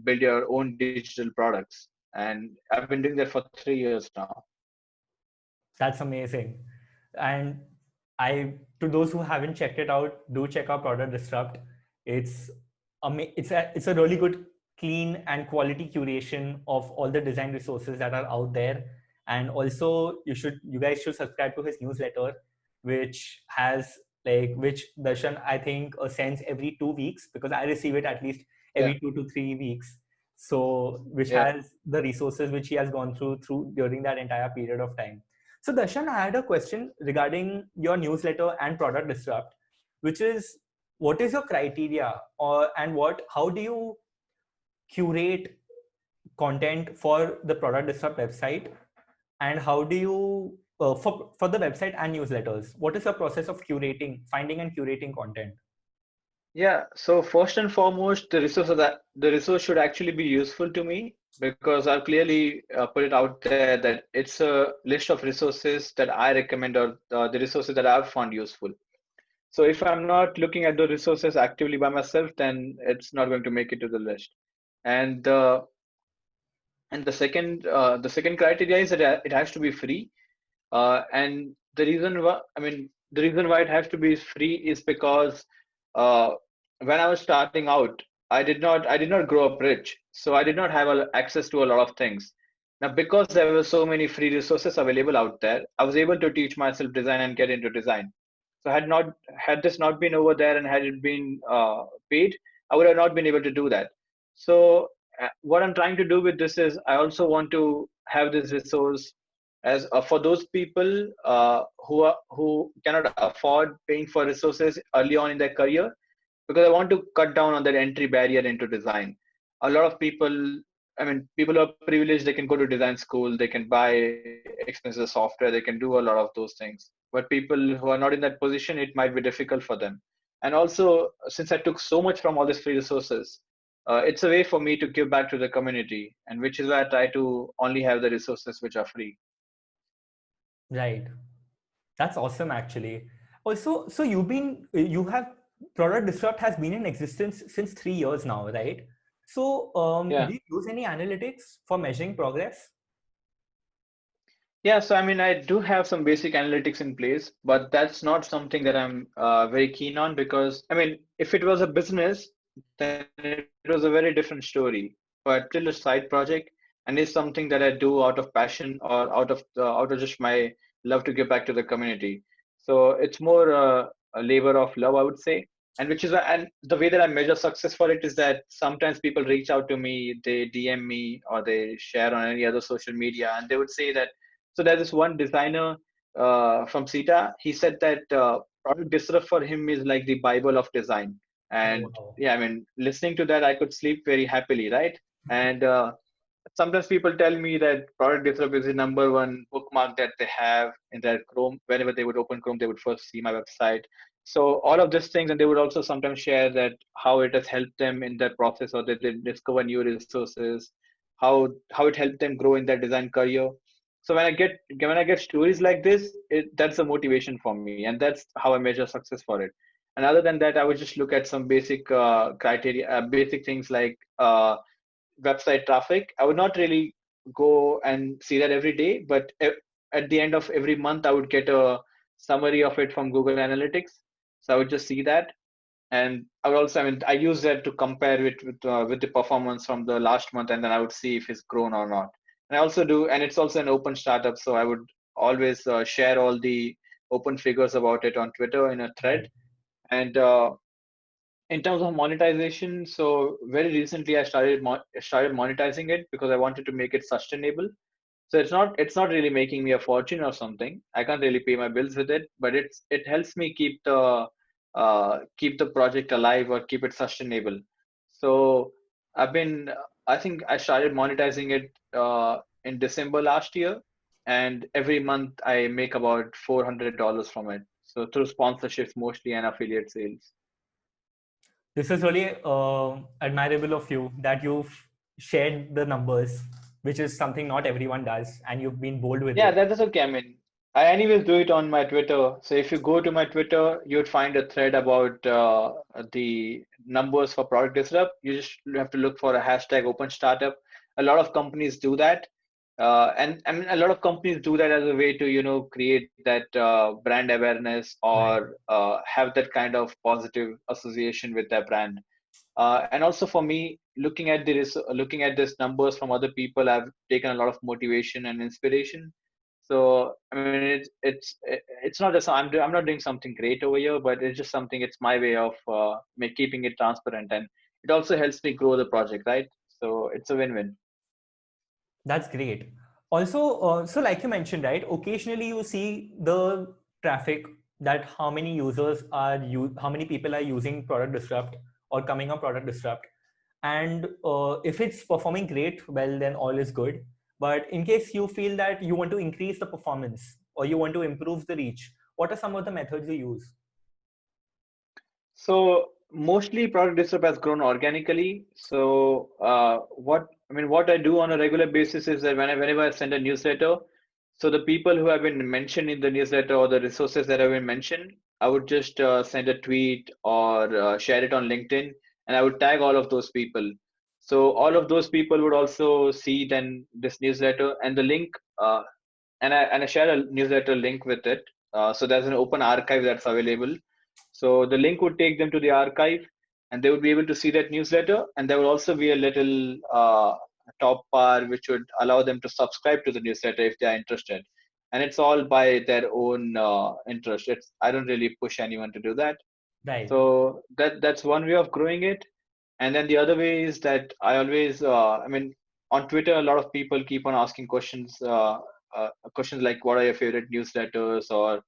build your own digital products. And I've been doing that for 3 years now.
That's amazing. And I, to those who haven't checked it out, do check out Product Disrupt. It's it's a really good, clean and quality curation of all the design resources that are out there. And also, you guys should subscribe to his newsletter, which has which Darshan, I think, sends every 2 weeks, because I receive it at least
Yeah,
every 2 to 3 weeks. So which
yeah.
has the resources which he has gone through during that entire period of time. So Darshan, I had a question regarding your newsletter and Product Disrupt, which is, what is your criteria, or and how do you curate content for the Product Disrupt website, and how do you for the website and newsletters? What is your process of finding and curating content?
Yeah, so first and foremost, the resource should actually be useful to me, because I've clearly put it out there that it's a list of resources that I recommend, or the resources that I've found useful. So if I'm not looking at the resources actively by myself, then it's not going to make it to the list. And the second criteria is that it has to be free. And the reason why it has to be free is because uh, when I was starting out, I did not grow up rich, so I did not have access to a lot of things. Now, because there were so many free resources available out there, I was able to teach myself design and get into design. So had this not been over there, and had it been paid, I would have not been able to do that. So what I'm trying to do with this is, I also want to have this resource as for those people who cannot afford paying for resources early on in their career, because I want to cut down on that entry barrier into design. A lot of people, people who are privileged, they can go to design school, they can buy expensive software, they can do a lot of those things. But people who are not in that position, it might be difficult for them. And also, since I took so much from all these free resources, it's a way for me to give back to the community, and which is why I try to only have the resources which are free.
Right. That's awesome, actually. Also, so you have Product Disrupt has been in existence since 3 years now, right? So,
Yeah.
do you use any analytics for measuring progress?
Yeah, so I mean, I do have some basic analytics in place, but that's not something that I'm very keen on because, I mean, if it was a business, then it was a very different story. But still a side project, and it's something that I do out of passion or out of just my love to give back to the community. So it's more a labor of love, I would say. And which is, and the way that I measure success for it is that sometimes people reach out to me, they DM me, or they share on any other social media, and they would say that so there's this one designer from Sita. He said that product disrupt for him is like the Bible of design. And
Wow.
yeah, I mean, listening to that, I could sleep very happily, right? And sometimes people tell me that product disrupt is the number one bookmark that they have in their Chrome. Whenever they would open Chrome, they would first see my website. So all of these things, and they would also sometimes share that how it has helped them in their process, or that they discover new resources, how it helped them grow in their design career. So when I get stories like this, that's a motivation for me, and that's how I measure success for it. And other than that, I would just look at some basic criteria, basic things like website traffic. I would not really go and see that every day, but at the end of every month, I would get a summary of it from Google Analytics. So I would just see that, and I would also, I mean, I use that to compare it with the performance from the last month, and then I would see if it's grown or not. And I also do, and it's also an open startup, so I would always share all the open figures about it on Twitter in a thread.
Right.
And in terms of monetization, so very recently I started monetizing it because I wanted to make it sustainable. So it's not really making me a fortune or something. I can't really pay my bills with it, but it helps me keep the project alive or keep it sustainable. So I've been I think I started monetizing it in December last year, and every month I make about $400 from it. So through sponsorships mostly and affiliate sales.
This is really admirable of you that you've shared the numbers, which is something not everyone does, and you've been bold with
Yeah,
it.
that is okay. I mean, I anyways do it on my Twitter. So if you go to my Twitter, you'd find a thread about the numbers for product disrupt. You just have to look for a hashtag open startup. A lot of companies do that. And I mean, a lot of companies do that as a way to, create that brand awareness
Right.
or have that kind of positive association with their brand. And also for me, looking at this numbers from other people, I've taken a lot of motivation and inspiration. So I mean, it's not just I'm not doing something great over here, but it's just something. It's my way of keeping it transparent, and it also helps me grow the project, right? So it's a win-win.
That's great. Also, so like you mentioned, right? Occasionally you see the traffic that how many users are how many people are using product disrupt or coming on product disrupt, and if it's performing great, well then all is good. But in case you feel that you want to increase the performance or you want to improve the reach, what are some of the methods you use?
So mostly product disrupt has grown organically. So what I do on a regular basis is that whenever I send a newsletter, so the people who have been mentioned in the newsletter or the resources that have been mentioned, I would just send a tweet or share it on LinkedIn, and I would tag all of those people. So all of those people would also see then this newsletter and the link, and I share a newsletter link with it. So there's an open archive that's available. So the link would take them to the archive, and they would be able to see that newsletter. And there would also be a little top bar which would allow them to subscribe to the newsletter if they are interested. And it's all by their own interest. I don't really push anyone to do that.
Right.
So that's one way of growing it. And then the other way is that I always, I mean, on Twitter, a lot of people keep on asking questions like, "What are your favorite newsletters?" or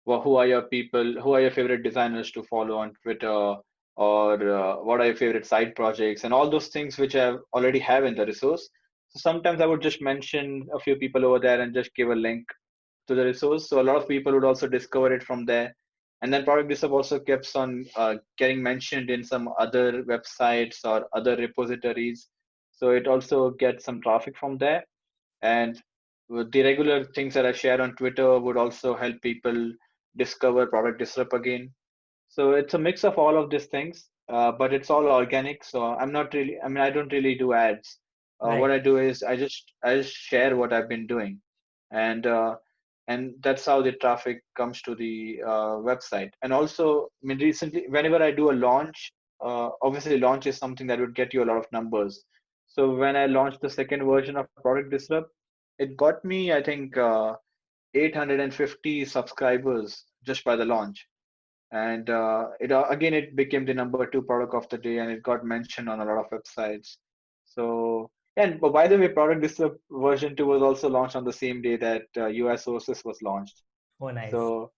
"Who are your people? Who are your favorite designers to follow on Twitter?" or "What are your favorite side projects?" and all those things which I already have in the resource. So sometimes I would just mention a few people over there and just give a link to the resource. So a lot of people would also discover it from there. And then product discover also keeps on getting mentioned in some other websites or other repositories. So it also gets some traffic from there. And with the regular things that I share on Twitter would also help people discover product disrupt again. So it's a mix of all of these things, but it's all organic. So I don't really do ads. What
Right.
I do is I just share what I've been doing. and that's how the traffic comes to the website. And also, I mean, recently, whenever I do a launch, obviously launch is something that would get you a lot of numbers. So when I launched the second version of Product Disrupt, it got me, I think, 850 subscribers just by the launch. And it again, it became the number two product of the day, and it got mentioned on a lot of websites. So, and but by the way, Product Disrupt version 2 was also launched on the same day that UI Sources was launched.
Oh, nice.
So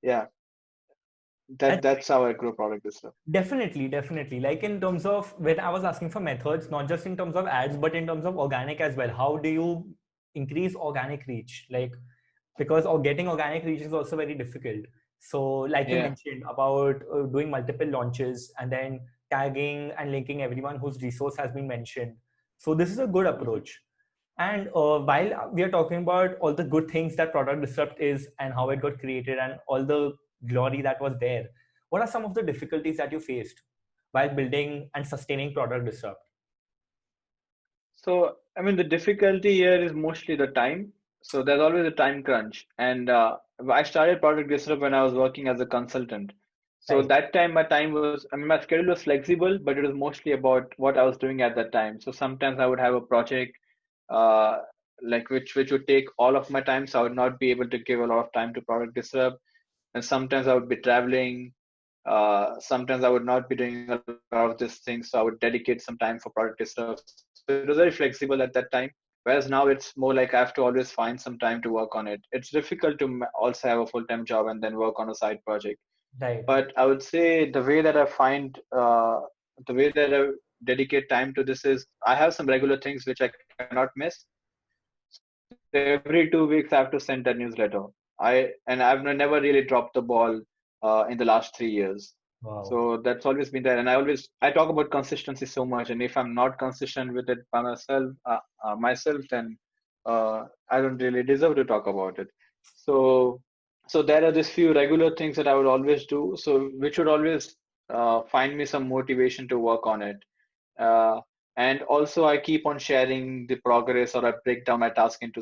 yeah,
That's
that's how I grew Product Disrupt.
definitely, definitely. Like in terms of when I was asking for methods, not just in terms of ads, but in terms of organic as well. How do you increase organic reach? Like, because getting organic reach is also very difficult. So, like you
Yeah.
mentioned about doing multiple launches and then tagging and linking everyone whose resource has been mentioned. So, this is a good
Hmm.
approach. And while we are talking about all the good things that Product Disrupt is and how it got created and all the glory that was there, what are some of the difficulties that you faced while building and sustaining Product Disrupt?
So, I mean, the difficulty here is mostly the time. So there's always a time crunch. And I started Product Disrupt when I was working as a consultant. So
Right,
that time, my time was, I mean, my schedule was flexible, but it was mostly about what I was doing at that time. So sometimes I would have a project, uh, like which would take all of my time. So I would not be able to give a lot of time to Product Disrupt. And sometimes I would be traveling. Sometimes I would not be doing a lot of these things. So I would dedicate some time for Product Disrupt. So it was very flexible at that time. Whereas now it's more like I have to always find some time to work on it. It's difficult to also have a full-time job and then work on a side project. But
right.
I would say the way that I dedicate time to this is I have some regular things which I cannot miss. So every 2 weeks I have to send a newsletter. And I've never really dropped the ball in the last 3 years. So that's always
Wow.
been there. And I talk about consistency so much. And if I'm not consistent with it by myself, then I don't really deserve to talk about it. So there are these few regular things that I would always do. So which would always find me some motivation to work on it. Uh, and also I keep on sharing the progress, or I break down my task into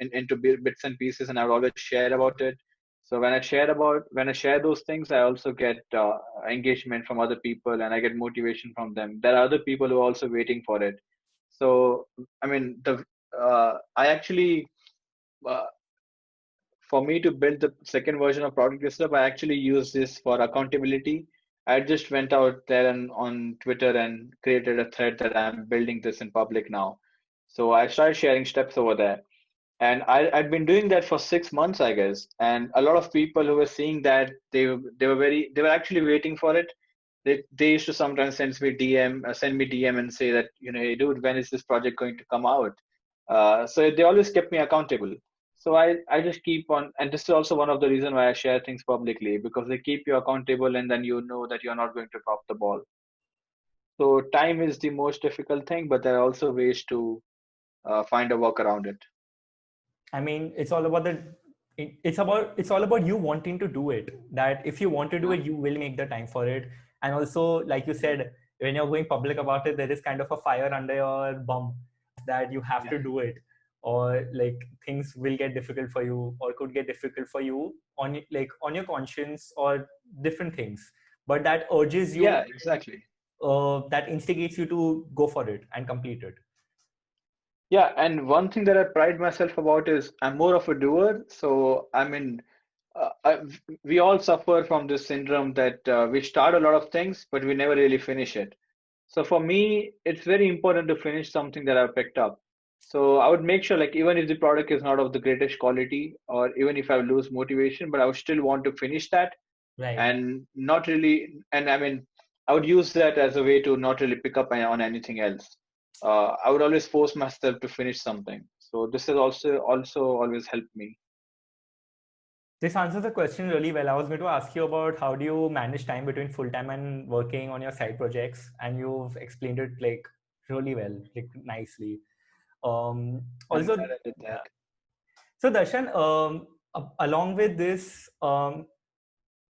into bits and pieces, and I would always share about it. So when I share those things, I also get engagement from other people, and I get motivation from them. There are other people who are also waiting for it. So I mean, the I actually uh, for me to build the second version of Product Disrupt, I actually use this for accountability. I just went out there and on Twitter and created a thread that I'm building this in public now. So I started sharing steps over there. And I'd been doing that for 6 months, I guess. And a lot of people who were seeing that, they were actually waiting for it. They used to sometimes send me DM and say that, hey dude, when is this project going to come out? So they always kept me accountable. So I just keep on, and this is also one of the reasons why I share things publicly, because they keep you accountable, and then you know that you're not going to drop the ball. So time is the most difficult thing, but there are also ways to find a work around it.
I mean, it's all about it's all about you wanting to do it. That if you want to do
Yeah.
it, you will make the time for it. And also, like you said, when you're going public about it, there is kind of a fire under your bum that you have
Yeah.
to do it, or like things will get difficult for you, or could get difficult for you on like on your conscience or different things. But that urges you,
Yeah, exactly.
that instigates you to go for it and complete it.
Yeah, and one thing that I pride myself about is I'm more of a doer. So, I mean, we all suffer from this syndrome that we start a lot of things, but we never really finish it. So, for me, it's very important to finish something that I've picked up. So, I would make sure, like, even if the product is not of the greatest quality, or even if I lose motivation, but I would still want to finish that,
Right.
and not really, and I mean, I would use that as a way to not really pick up on anything else. I would always force myself to finish something. So this has also always helped me.
This answers the question really well. I was going to ask you about how do you manage time between full time and working on your side projects, and you've explained it like really well, like nicely.
I'm
Also,
glad I did
yeah.
that.
So Darshan, along with this,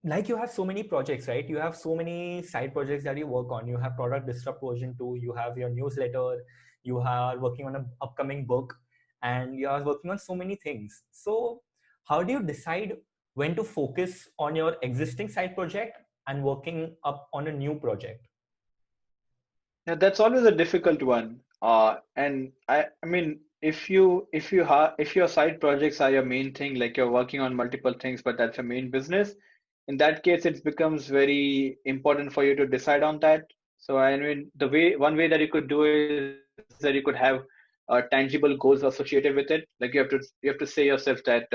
like you have so many projects, right? You have so many side projects that you work on. You have Product Disrupt version 2, you have your newsletter, you are working on an upcoming book, and you are working on so many things. So how do you decide when to focus on your existing side project and working up on a new project?
Now that's always a difficult one. And I mean, if your side projects are your main thing, like you're working on multiple things, but that's your main business, in that case, it becomes very important for you to decide on that. So I mean, one way that you could do is that you could have tangible goals associated with it. Like you have to say yourself that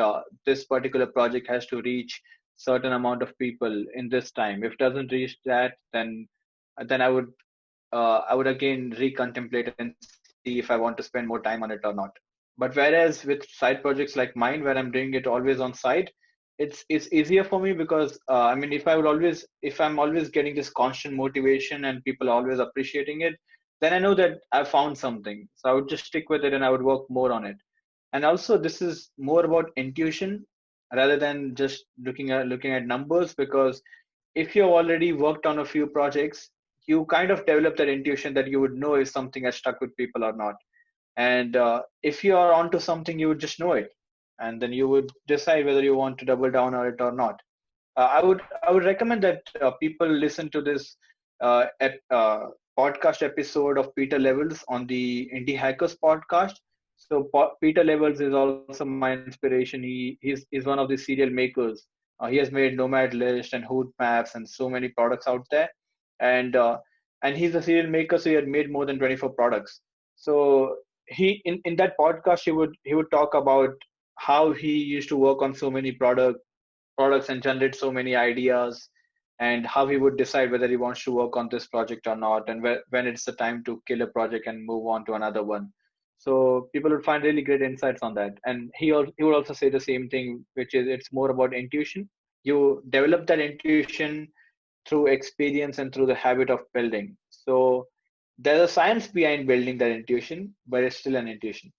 this particular project has to reach certain amount of people in this time. If it doesn't reach that, then I would again recontemplate and see if I want to spend more time on it or not. But whereas with side projects like mine, where I'm doing it always on side, it's easier for me because I mean, if I'm always getting this constant motivation and people are always appreciating it, then I know that I found something. So I would just stick with it and I would work more on it. And also, this is more about intuition rather than just looking at numbers, because if you've already worked on a few projects, you kind of develop that intuition that you would know if something has stuck with people or not. And if you are onto something, you would just know it, and then you would decide whether you want to double down on it or not. I would recommend that people listen to this podcast episode of Peter Levels on the Indie Hackers podcast. So Peter Levels is also my inspiration. He's one of the serial makers. He has made Nomad List and Hood Maps and so many products out there, and uh, and he's a serial maker. So he had made more than 24 products. So in that podcast he would talk about how he used to work on so many products and generate so many ideas, and how he would decide whether he wants to work on this project or not, and when it's the time to kill a project and move on to another one. So people would find really great insights on that. And he would also say the same thing, which is it's more about intuition. You develop that intuition through experience and through the habit of building. So there's a science behind building that intuition, but it's still an intuition.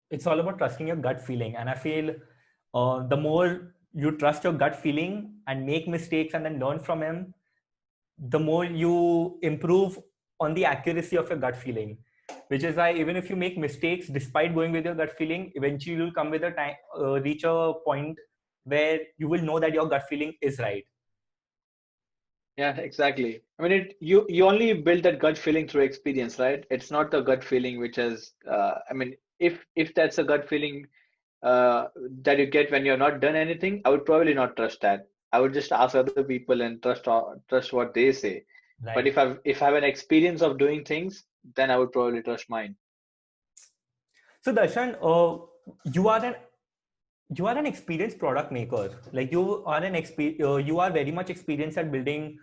It's all about trusting your gut feeling, and I feel the more you trust your gut feeling and make mistakes and then learn from them, the more you improve on the accuracy of your gut feeling. Which is why even if you make mistakes despite going with your gut feeling, eventually you'll come with a time, reach a point where you will know that your gut feeling is right.
Yeah, exactly. I mean, you only build that gut feeling through experience, right? It's not the gut feeling which is. I mean, if that's a gut feeling uh, that you get when you're not done anything, I would probably not trust that. I would just ask other people and trust what they say. But
Right.
if I have an experience of doing things, then I would probably trust mine.
So Darshan, you are an you are an experienced product maker. Like you are very much experienced at building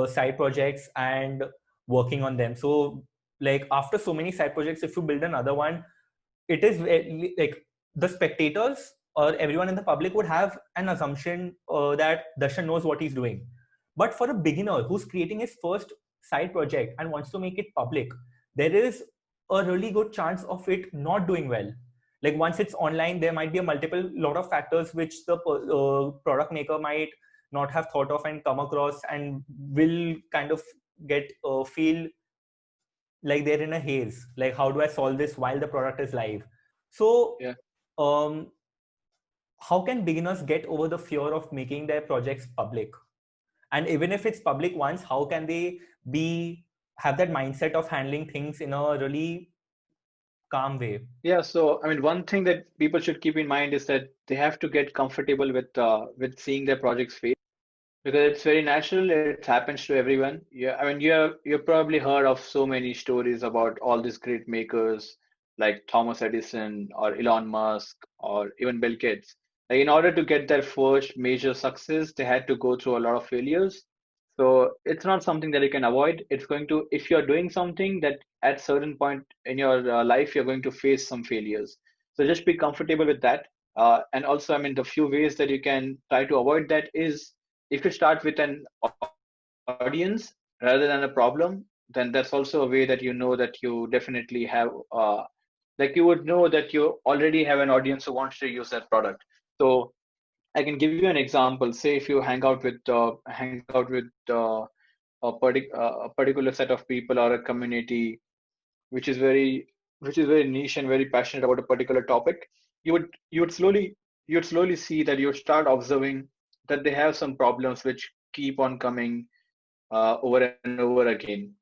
side projects and working on them. So like after so many side projects, if you build another one, it is like the spectators or everyone in the public would have an assumption that Darshan knows what he's doing. But for a beginner who's creating his first side project and wants to make it public, there is a really good chance of it not doing well. Like once it's online, there might be a multiple lot of factors which the product maker might not have thought of and come across, and will kind of get feel like they're in a haze. Like how do I solve this while the product is live? So
Yeah.
um, how can beginners get over the fear of making their projects public? And even if it's public once, how can they be have that mindset of handling things in a really calm way?
Yeah, so I mean, one thing that people should keep in mind is that they have to get comfortable with seeing their projects fail, because it's very natural. It happens to everyone. Yeah, I mean, you've probably heard of so many stories about all these great makers like Thomas Edison or Elon Musk or even Bill Gates. Like, in order to get their first major success, they had to go through a lot of failures. So it's not something that you can avoid. It's going to, if you're doing something that at certain point in your life, you're going to face some failures. So just be comfortable with that. And also, I mean, the few ways that you can try to avoid that is, if you start with an audience rather than a problem, then that's also a way that you know that you definitely have, like you would know that you already have an audience who wants to use that product. So I can give you an example. Say if you hang out with a particular set of people or a community which is very which is very niche and very passionate about a particular topic, you would slowly see that you start observing that they have some problems which keep on coming over and over again.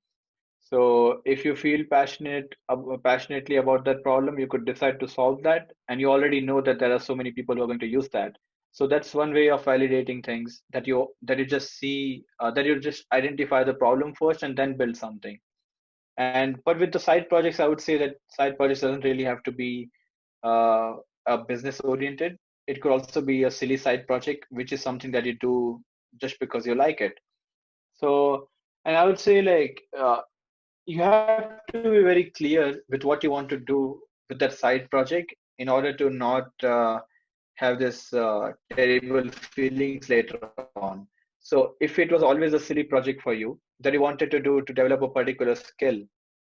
So if you feel passionately about that problem, you could decide to solve that, and you already know that there are so many people who are going to use that. So that's one way of validating things, that you just see that you just identify the problem first and then build something. And but with the side projects, I would say that side projects doesn't really have to be uh, a business oriented. It could also be a silly side project, which is something that you do just because you like it. So, and I would say like you have to be very clear with what you want to do with that side project in order to not have this terrible feelings later on. So if it was always a silly project for you that you wanted to do to develop a particular skill,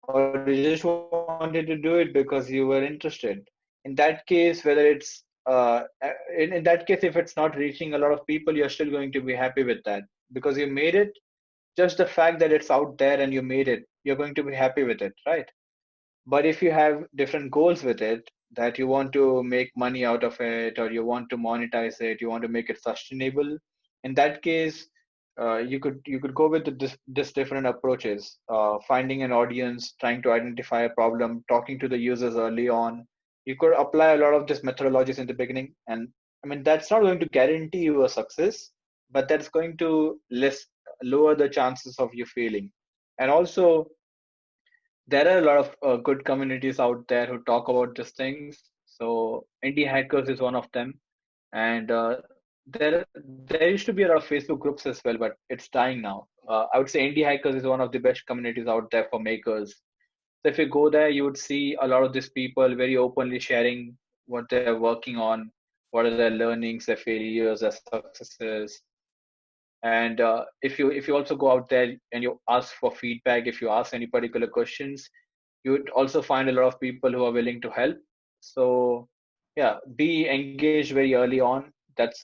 or you just wanted to do it because you were interested, in that case, whether it's in that case, if it's not reaching a lot of people, you're still going to be happy with that because you made it. Just the fact that it's out there and you made it, you're going to be happy with it, right? But if you have different goals with it, that you want to make money out of it, or you want to monetize it, you want to make it sustainable, in that case, you could go with this different approaches. Finding an audience, trying to identify a problem, talking to the users early on. You could apply a lot of these methodologies in the beginning, and I mean that's not going to guarantee you a success, but that's going to lower the chances of you failing. And also, there are a lot of good communities out there who talk about these things. So indie hackers is one of them, and there used to be a lot of Facebook groups as well, but it's dying now. I would say indie hackers is one of the best communities out there for makers. So if you go there, you would see a lot of these people very openly sharing what they're working on, what are their learnings, their failures, their successes. And if you also go out there and you ask for feedback, if you ask any particular questions, you would also find a lot of people who are willing to help. So yeah, be engaged very early on. That's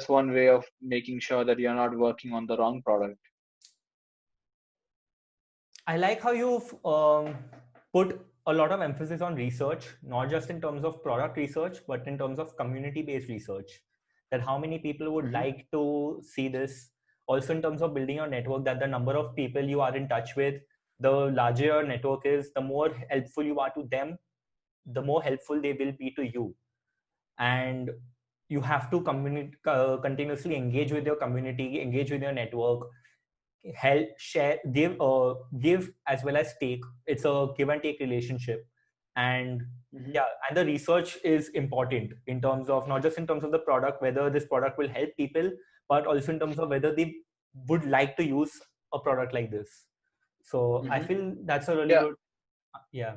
one way of making sure that you're not working on the wrong product.
I like how you've put a lot of emphasis on research, not just in terms of product research, but in terms of community based research. That how many people would
Hmm.
like to see this. Also, in terms of building your network, that the number of people you are in touch with, the larger your network is, the more helpful you are to them, the more helpful they will be to you. And you have to continuously engage with your community, engage with your network, help share, give as well as take. It's a give and take relationship. And
Hmm.
yeah, and the research is important in terms of not just in terms of the product, whether this product will help people, but also in terms of whether they would like to use a product like this. So I
Hmm.
feel that's a really
Yeah,
good. Yeah,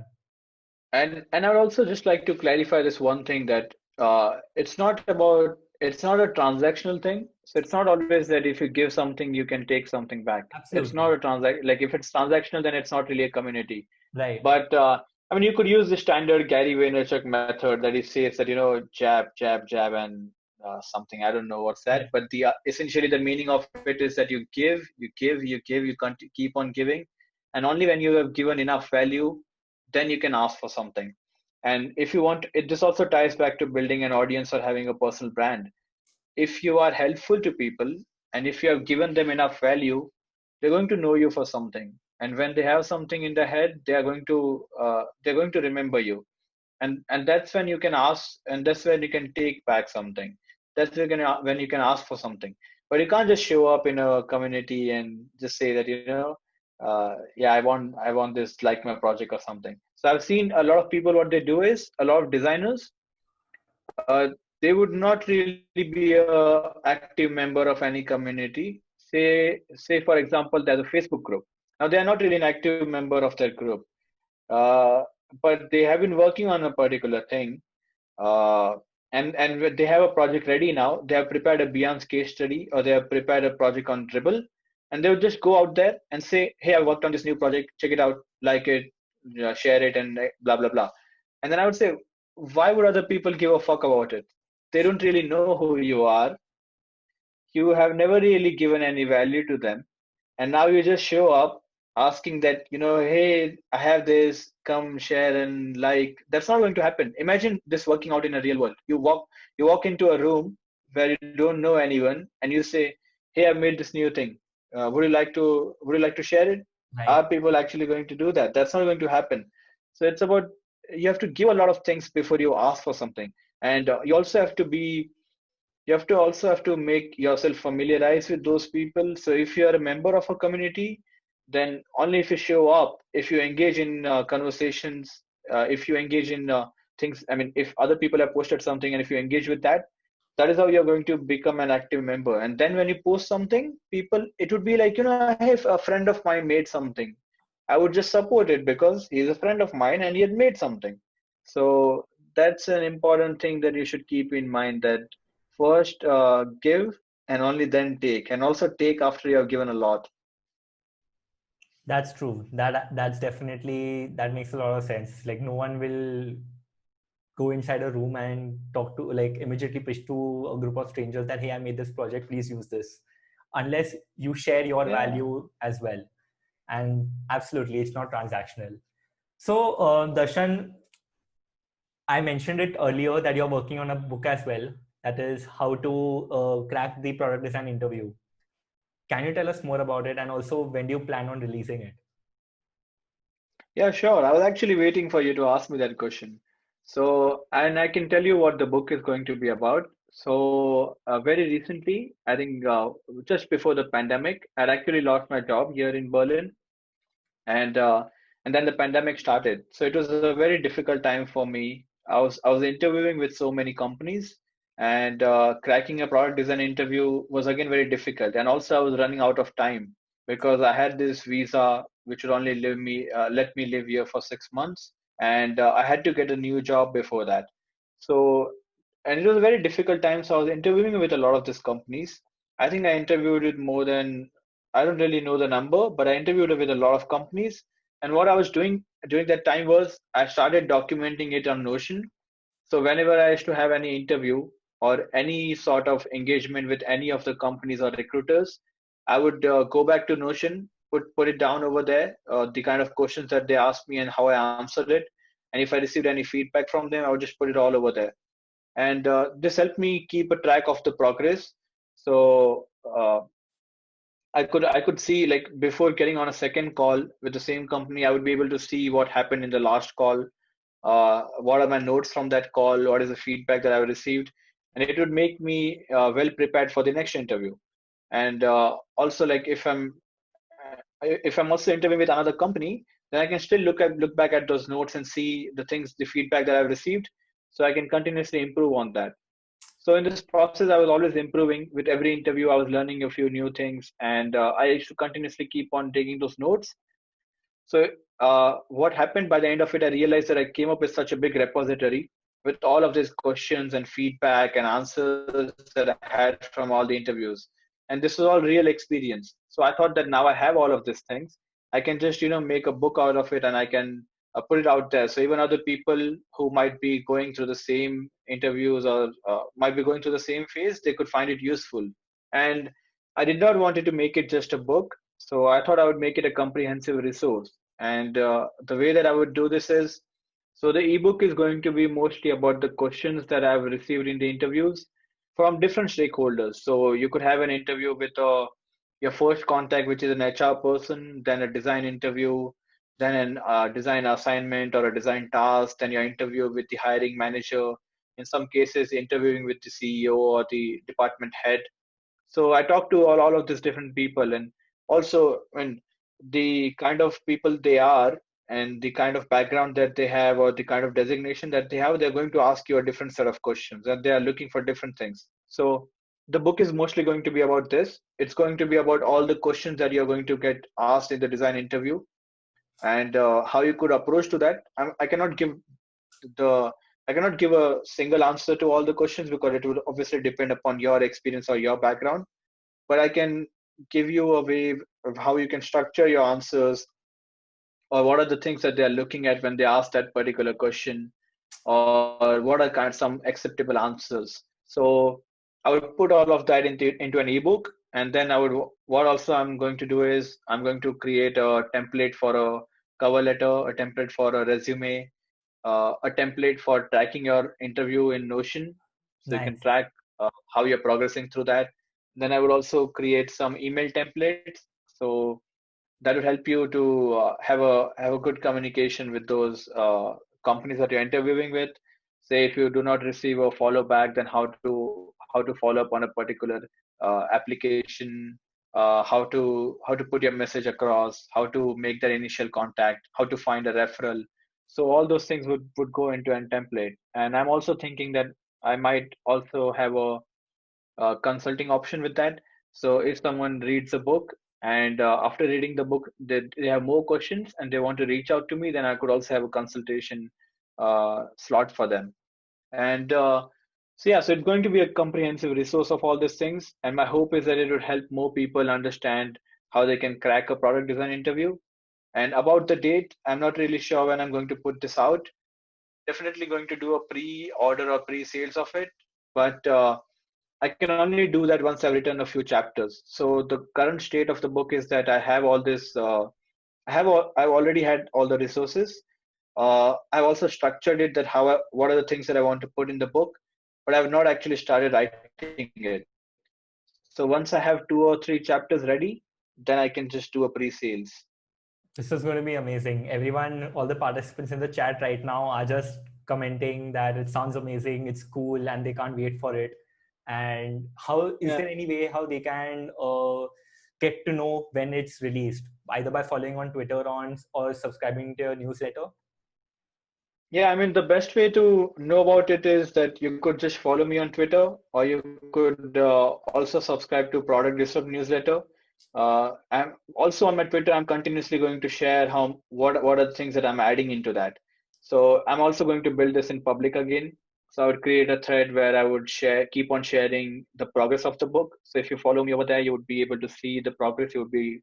and I would also just like to clarify this one thing, that it's not a transactional thing. So it's not always that if you give something you can take something back. It's not
absolutely.
a like if it's transactional, then it's not really a community.
Right.
But I mean, you could use the standard Gary Vaynerchuk method that he says that jab, jab, jab, and something. I don't know what's that,
Yes.
but the essentially the meaning of it is that you give, you give, you give, you can't keep on giving, and only when you have given enough value, then you can ask for something. And if you want, this also ties back to building an audience or having a personal brand. If you are helpful to people and if you have given them enough value, they're going to know you for something. And when they have something in their head, they're going to remember you. And that's when you can ask, and that's when you can take back something. That's when you can ask for something. But you can't just show up in a community and just say that yeah, I want this, like my project or something. So I've seen a lot of people, what they do is, a lot of designers, they would not really be a active member of any community. Say for example, there's a Facebook group. Now they are not really an active member of that group, uh, but they have been working on a particular thing, uh, and when they have a project ready now. They have prepared a Beyond's case study, or they have prepared a project on Dribble, and they would just go out there and say, "Hey, I worked on this new project. Check it out, like it, share it, and blah blah blah." And then I would say, why would other people give a fuck about it? They don't really know who you are. You have never really given any value to them, and now you just show up. asking that, hey, I have this, come share and like. That's not going to happen. Imagine this working out in a real world. You walk into a room where you don't know anyone, and you say, hey, I made this new thing. Would you like to share it?
Right.
Are people actually going to do that? That's not going to happen. So it's about, you have to give a lot of things before you ask for something. And you also have to make yourself familiarize with those people. So if you are a member of a community, then only if you show up, if you engage in conversations, if you engage in things, I mean, if other people have posted something and if you engage with that, that is how you're going to become an active member. And then when you post something, people, it would be like, hey, if a friend of mine made something, I would just support it because he's a friend of mine and he had made something. So that's an important thing that you should keep in mind, that first give and only then take, and also take after you have given a lot.
That's true. That's definitely, that makes a lot of sense. Like, no one will go inside a room and talk to, like, immediately pitch to a group of strangers that, hey, I made this project, please use this, unless you share your
Yeah.
value as well. And absolutely, it's not transactional. So, Darshan, I mentioned it earlier that you're working on a book as well, that is how to crack the product design interview. Can you tell us more about it, and also when do you plan on releasing it?
Yeah, sure. I was actually waiting for you to ask me that question. So, and I can tell you what the book is going to be about. So, very recently, I think just before the pandemic, I'd actually lost my job here in Berlin, and then the pandemic started. So it was a very difficult time for me. I was interviewing with so many companies, and cracking a product design interview was again very difficult. And also I was running out of time because I had this visa which would only let me live here for 6 months, and I had to get a new job before that. So, and it was a very difficult time. So I was interviewing with a lot of these companies. I think I interviewed with more than, I don't really know the number, but I interviewed with a lot of companies. And what I was doing during that time was I started documenting it on Notion. So whenever I used to have any interview or any sort of engagement with any of the companies or recruiters, I would go back to Notion, put it down over there, the kind of questions that they asked me and how I answered it. And if I received any feedback from them, I would just put it all over there. And this helped me keep a track of the progress. So I could see, like, before getting on a second call with the same company, I would be able to see what happened in the last call, what are my notes from that call, what is the feedback that I received, and it would make me well prepared for the next interview. And also, like, if I'm also interviewing with another company, then I can still look back at those notes and see the feedback that I've received, so I can continuously improve on that. So in this process, I was always improving. With every interview, I was learning a few new things, and I used to continuously keep on taking those notes. So what happened by the end of it, I realized that I came up with such a big repository with all of these questions and feedback and answers that I had from all the interviews. And this was all real experience. So I thought that now I have all of these things, I can just, make a book out of it, and I can put it out there. So even other people who might be going through the same interviews or might be going through the same phase, they could find it useful. And I did not want it to make it just a book, so I thought I would make it a comprehensive resource. And the way that I would do this is, so the ebook is going to be mostly about the questions that I've received in the interviews from different stakeholders. So you could have an interview with your first contact, which is an HR person, then a design interview, then an design assignment or a design task, then your interview with the hiring manager. In some cases, interviewing with the CEO or the department head. So I talked to all of these different people, and also, when the kind of people they are and the kind of background that they have or the kind of designation that they have, they're going to ask you a different set of questions, and they are looking for different things. So the book is mostly going to be about this. It's going to be about all the questions that you're going to get asked in the design interview, and how you could approach to that. The I cannot give a single answer to all the questions because it will obviously depend upon your experience or your background, but I can give you a way of how you can structure your answers, or what are the things that they are looking at when they ask that particular question, or what are some acceptable answers. So I would put all of that into an ebook, And then what also I'm going to do is I'm going to create a template for a cover letter, a template for a resume, a template for tracking your interview in Notion, so you can
Nice.
track how you're progressing through that. Then I would also create some email templates, so that would help you to have a good communication with those companies that you're interviewing with. Say if you do not receive a follow back, then how to follow up on a particular application, how to put your message across, how to make that initial contact, how to find a referral. So all those things would go into a template. And I'm also thinking that I might also have a consulting option with that. So if someone reads a book and after reading the book they have more questions and they want to reach out to me, then I could also have a consultation slot for them. And so yeah, so it's going to be a comprehensive resource of all these things. And my hope is that it would help more people understand how they can crack a product design interview. And about the date, I'm not really sure when I'm going to put this out. Definitely going to do a pre-order or pre-sales of it, but I can only do that once I've written a few chapters. So the current state of the book is that I have all this. I've already had all the resources. I've also structured it that what are the things that I want to put in the book, but I've not actually started writing it. So once I have 2 or 3 chapters ready, then I can just do a pre-sales.
This is going to be amazing. Everyone, all the participants in the chat right now are just commenting that it sounds amazing, it's cool, and they can't wait for it. And how is
Yeah.
there any way how they can get to know when it's released, either by following on Twitter on or subscribing to your newsletter?
Yeah, I mean, the best way to know about it is that you could just follow me on Twitter, or you could also subscribe to Product Disrupt newsletter. I'm also on my Twitter. I'm continuously going to share what are the things that I'm adding into that. So I'm also going to build this in public again. So I would create a thread where I would keep on sharing the progress of the book. So if you follow me over there, you would be able to see the progress. You'd be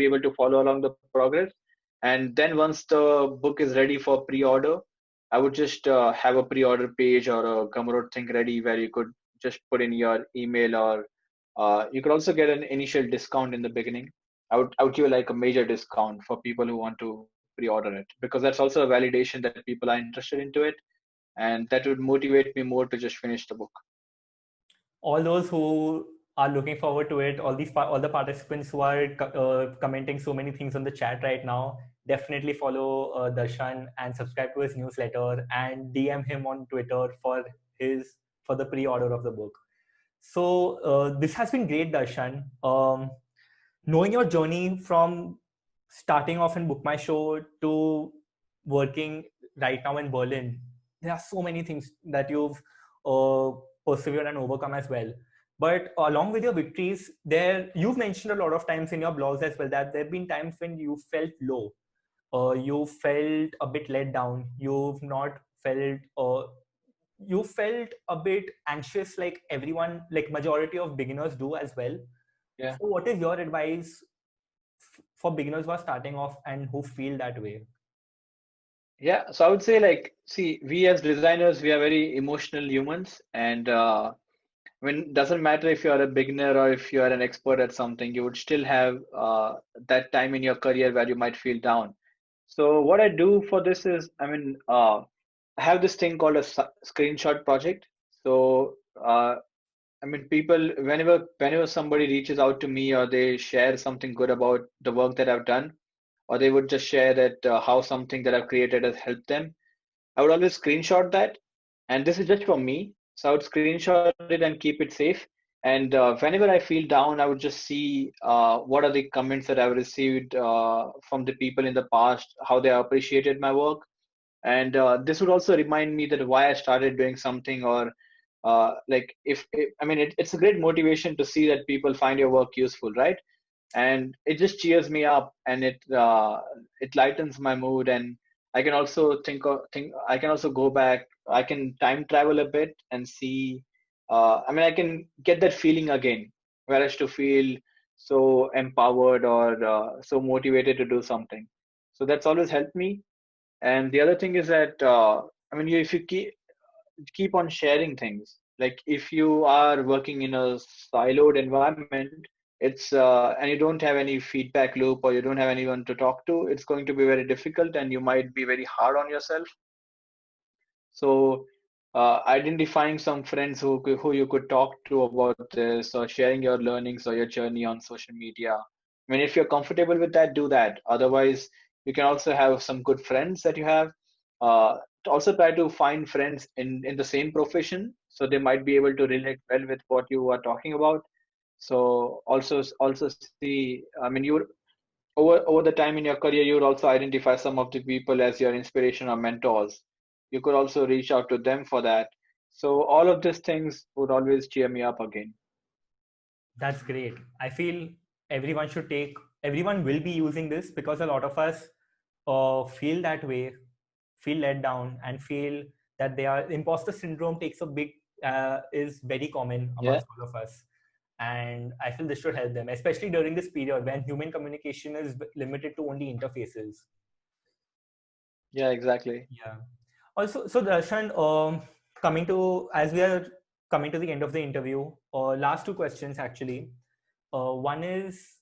able to follow along the progress. And then once the book is ready for pre-order, I would just have a pre-order page or a Gumroad thing ready where you could just put in your email, or you could also get an initial discount in the beginning. I would give like a major discount for people who want to pre-order it, because that's also a validation that people are interested into it, and that would motivate me more to just finish the book.
All those who are looking forward to it, all the participants who are commenting so many things on the chat right now, definitely follow Darshan and subscribe to his newsletter and DM him on Twitter for his for the pre-order of the book. So this has been great, Darshan. Knowing your journey from starting off in Book My Show to working right now in Berlin, there are so many things that you've uh, persevered and overcome as well. But along with your victories, there you've mentioned a lot of times in your blogs as well that there have been times when you felt low, you felt a bit let down, you felt a bit anxious, like everyone, like majority of beginners do as well.
Yeah.
So what is your advice for beginners who are starting off and who feel that way?
Yeah, so I would say, like, see, we as designers, we are very emotional humans, and when doesn't matter if you are a beginner or if you are an expert at something, you would still have that time in your career where you might feel down. So what I do for this is, I mean, I have this thing called a screenshot project. So I mean, people, whenever somebody reaches out to me or they share something good about the work that I've done, or they would just share that how something that I've created has helped them, I would always screenshot that. And this is just for me. So I would screenshot it and keep it safe. And whenever I feel down, I would just see what are the comments that I've received from the people in the past, how they appreciated my work. And this would also remind me that why I started doing something, or like I mean, it's a great motivation to see that people find your work useful, right? And it just cheers me up, and it lightens my mood. And I can also think I can also go back, I can time travel a bit and see, I mean, I can get that feeling again, whereas to feel so empowered or so motivated to do something. So that's always helped me. And the other thing is that I mean, if you keep on sharing things, like if you are working in a siloed environment, it's and you don't have any feedback loop, or you don't have anyone to talk to, it's going to be very difficult, and you might be very hard on yourself. So identifying some friends who you could talk to about this, or sharing your learnings or your journey on social media. I mean, if you're comfortable with that, do that. Otherwise, you can also have some good friends that you have. Also try to find friends in the same profession, so they might be able to relate well with what you are talking about. So also see, I mean, you over the time in your career, you would also identify some of the people as your inspiration or mentors. You could also reach out to them for that. So all of these things would always cheer me up again.
That's great. I feel everyone will be using this because a lot of us feel that way, feel let down, and feel that they are imposter syndrome takes a big is very common
Yeah,
amongst all of us. And I feel this should help them, especially during this period when human communication is limited to only interfaces.
yeah, exactly.
Yeah. Also, so Darshan, coming to as we are coming to the end of the interview, last two questions actually. One is,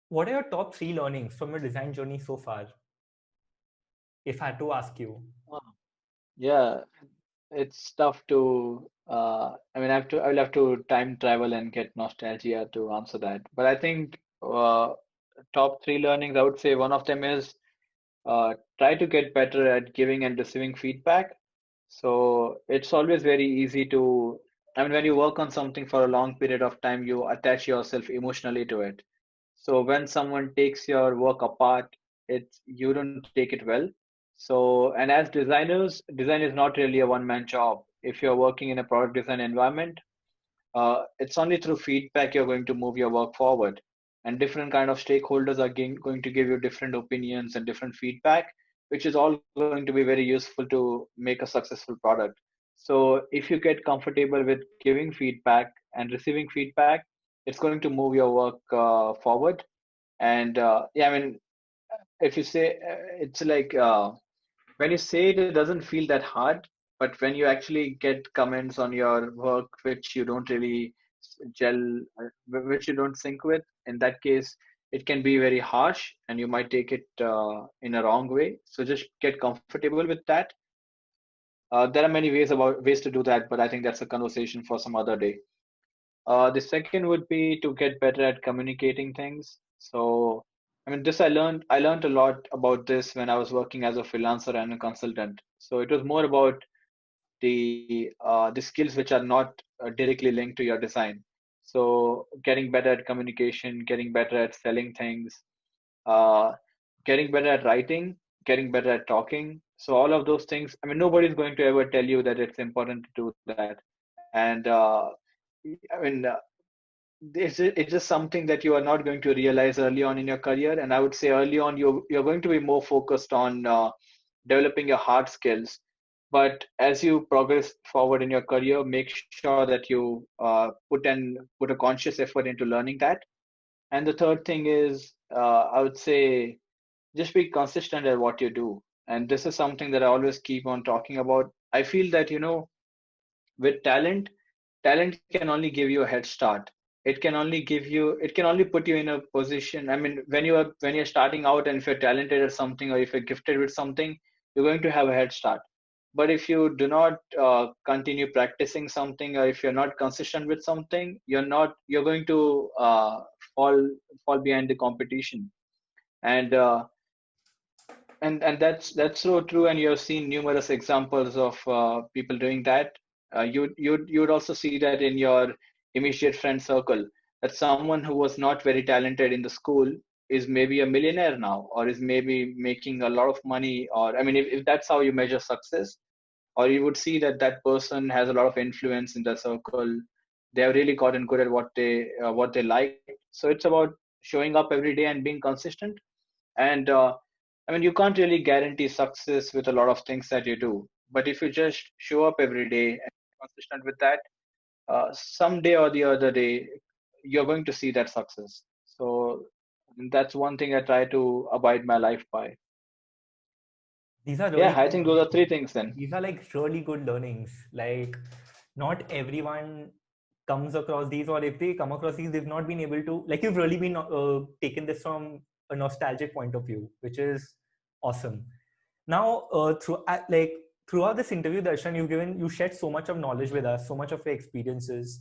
what are your top three learnings from your design journey so far? If I had to ask you.
Oh, yeah, it's tough to. I mean, I'll have to time travel and get nostalgia to answer that. But I think top three learnings, I would say one of them is try to get better at giving and receiving feedback. So it's always very easy to, I mean, when you work on something for a long period of time, you attach yourself emotionally to it. So when someone takes your work apart, it's you don't take it well. So, and as designers, design is not really a one-man job. If you're working in a product design environment, it's only through feedback you're going to move your work forward, and different kind of stakeholders are going to give you different opinions and different feedback, which is all going to be very useful to make a successful product. So if you get comfortable with giving feedback and receiving feedback, it's going to move your work forward. And yeah, I mean, if you say it's like when you say it, it doesn't feel that hard, but when you actually get comments on your work which you don't really gel, which you don't sync with, in that case, it can be very harsh, and you might take it in a wrong way. So just get comfortable with that. There are many ways to do that, but I think that's a conversation for some other day. The second would be to get better at communicating things. So, I mean, this I learned a lot about this when I was working as a freelancer and a consultant. So it was more about the skills which are not directly linked to your design. So getting better at communication, getting better at selling things, uh, getting better at writing, getting better at talking. So all of those things. I mean, nobody's going to ever tell you that it's important to do that. And I mean, it's just something that you are not going to realize early on in your career. And I would say early on, you're going to be more focused on developing your hard skills. But as you progress forward in your career, make sure that you put a conscious effort into learning that. And the third thing is, I would say, just be consistent at what you do. And this is something that I always keep on talking about. I feel that, with talent can only give you a head start. It can only put you in a position. I mean, when you're starting out, and if you're talented at something, or if you're gifted with something, you're going to have a head start. But if you do not continue practicing something, or if you're not consistent with something, you're going to fall fall behind the competition. And uh, and and that's so true, and you've seen numerous examples of people doing that. You'd also see that in your immediate friend circle, that someone who was not very talented in the school is maybe a millionaire now, or is maybe making a lot of money. Or I mean, if that's how you measure success, or you would see that that person has a lot of influence in the circle. They have really gotten good at what they like. So it's about showing up every day and being consistent. And I mean, you can't really guarantee success with a lot of things that you do. But if you just show up every day and be consistent with that, someday or the other day, you're going to see that success. So that's one thing I try to abide my life by.
These are
Yeah,
really
I
good
think those are
learnings.
three things then.
These are like really good learnings. Like, not everyone comes across these, or if they come across these, they've not been able to, like, you've really been taken this from a nostalgic point of view, which is awesome. Now, throughout this interview, Darshan, you shared so much of knowledge with us, so much of your experiences.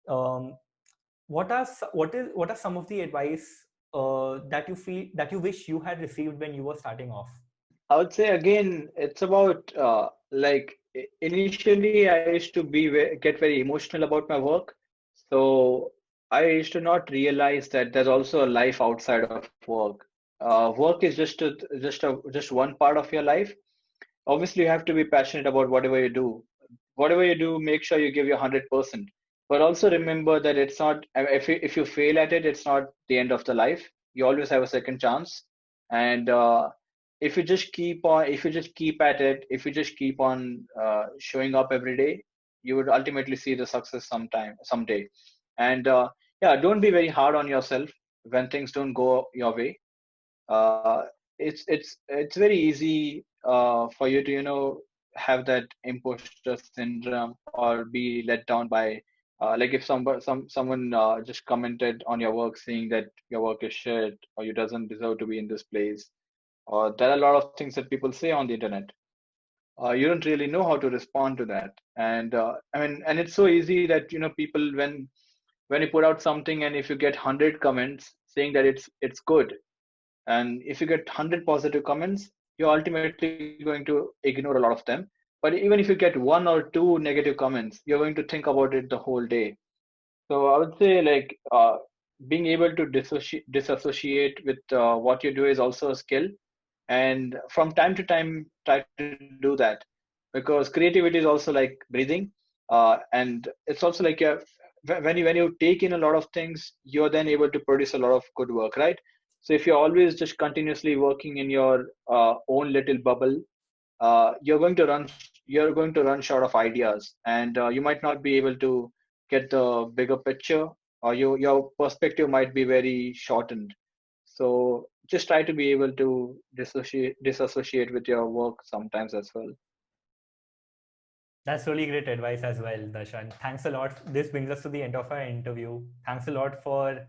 Um, what are some of the advice that you feel that you wish you had received when you were starting off?
I would say again, it's about initially I used to get very emotional about my work. So I used to not realize that there's also a life outside of work. Work is just one part of your life. Obviously, you have to be passionate about whatever you do. Whatever you do, make sure you give your 100%. But also remember that it's not, if you fail at it, it's not the end of the life. You always have a second chance. And if you just keep at it, if you just keep on showing up every day, you would ultimately see the success someday. And yeah, don't be very hard on yourself when things don't go your way. uh, it's very easy for you to have that imposter syndrome or be let down by like if someone just commented on your work saying that your work is shit or you doesn't deserve to be in this place, or there are a lot of things that people say on the internet. You don't really know how to respond to that. And I mean, and it's so easy that people, when you put out something and if you get 100 comments saying that it's good, and if you get 100 positive comments, you're ultimately going to ignore a lot of them. But even if you get one or two negative comments, you're going to think about it the whole day. So I would say, like, being able to disassociate with what you do is also a skill. And from time to time, try to do that, because creativity is also like breathing. And it's also like when you take in a lot of things, you're then able to produce a lot of good work, right? So if you're always just continuously working in your own little bubble, you're going to run short of ideas, and you might not be able to get the bigger picture, or your perspective might be very shortened. So just try to be able to disassociate with your work sometimes as well.
That's really great advice as well, Darshan. Thanks a lot. This brings us to the end of our interview. Thanks a lot for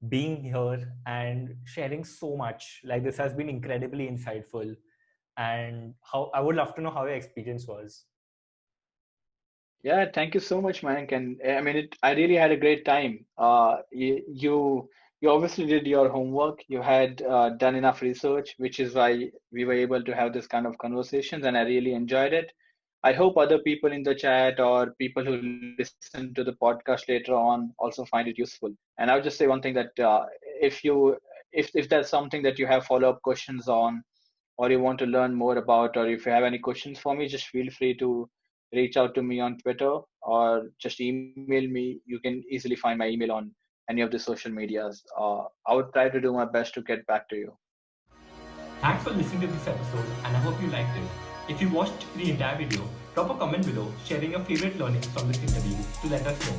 being here and sharing so much. Like, this has been incredibly insightful. And how I would love to know how your experience was.
Yeah, thank you so much, Mayank. And I mean, I really had a great time. You obviously did your homework. You had done enough research, which is why we were able to have this kind of conversations, and I really enjoyed it. I hope other people in the chat or people who listen to the podcast later on also find it useful. And I would just say one thing, that if there's something that you have follow-up questions on, or you want to learn more about, or if you have any questions for me, just feel free to reach out to me on Twitter or just email me. You can easily find my email on any of the social medias. I would try to do my best to get back to you.
Thanks for listening to this episode, and I hope you liked it. If you watched the entire video, drop a comment below sharing your favorite learnings from this interview to let us know.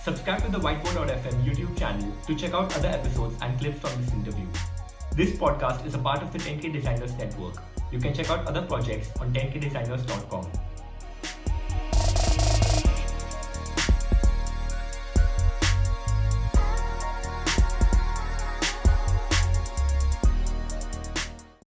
Subscribe to the Whiteboard.fm YouTube channel to check out other episodes and clips from this interview. This podcast is a part of the 10K Designers Network. You can check out other projects on 10kdesigners.com.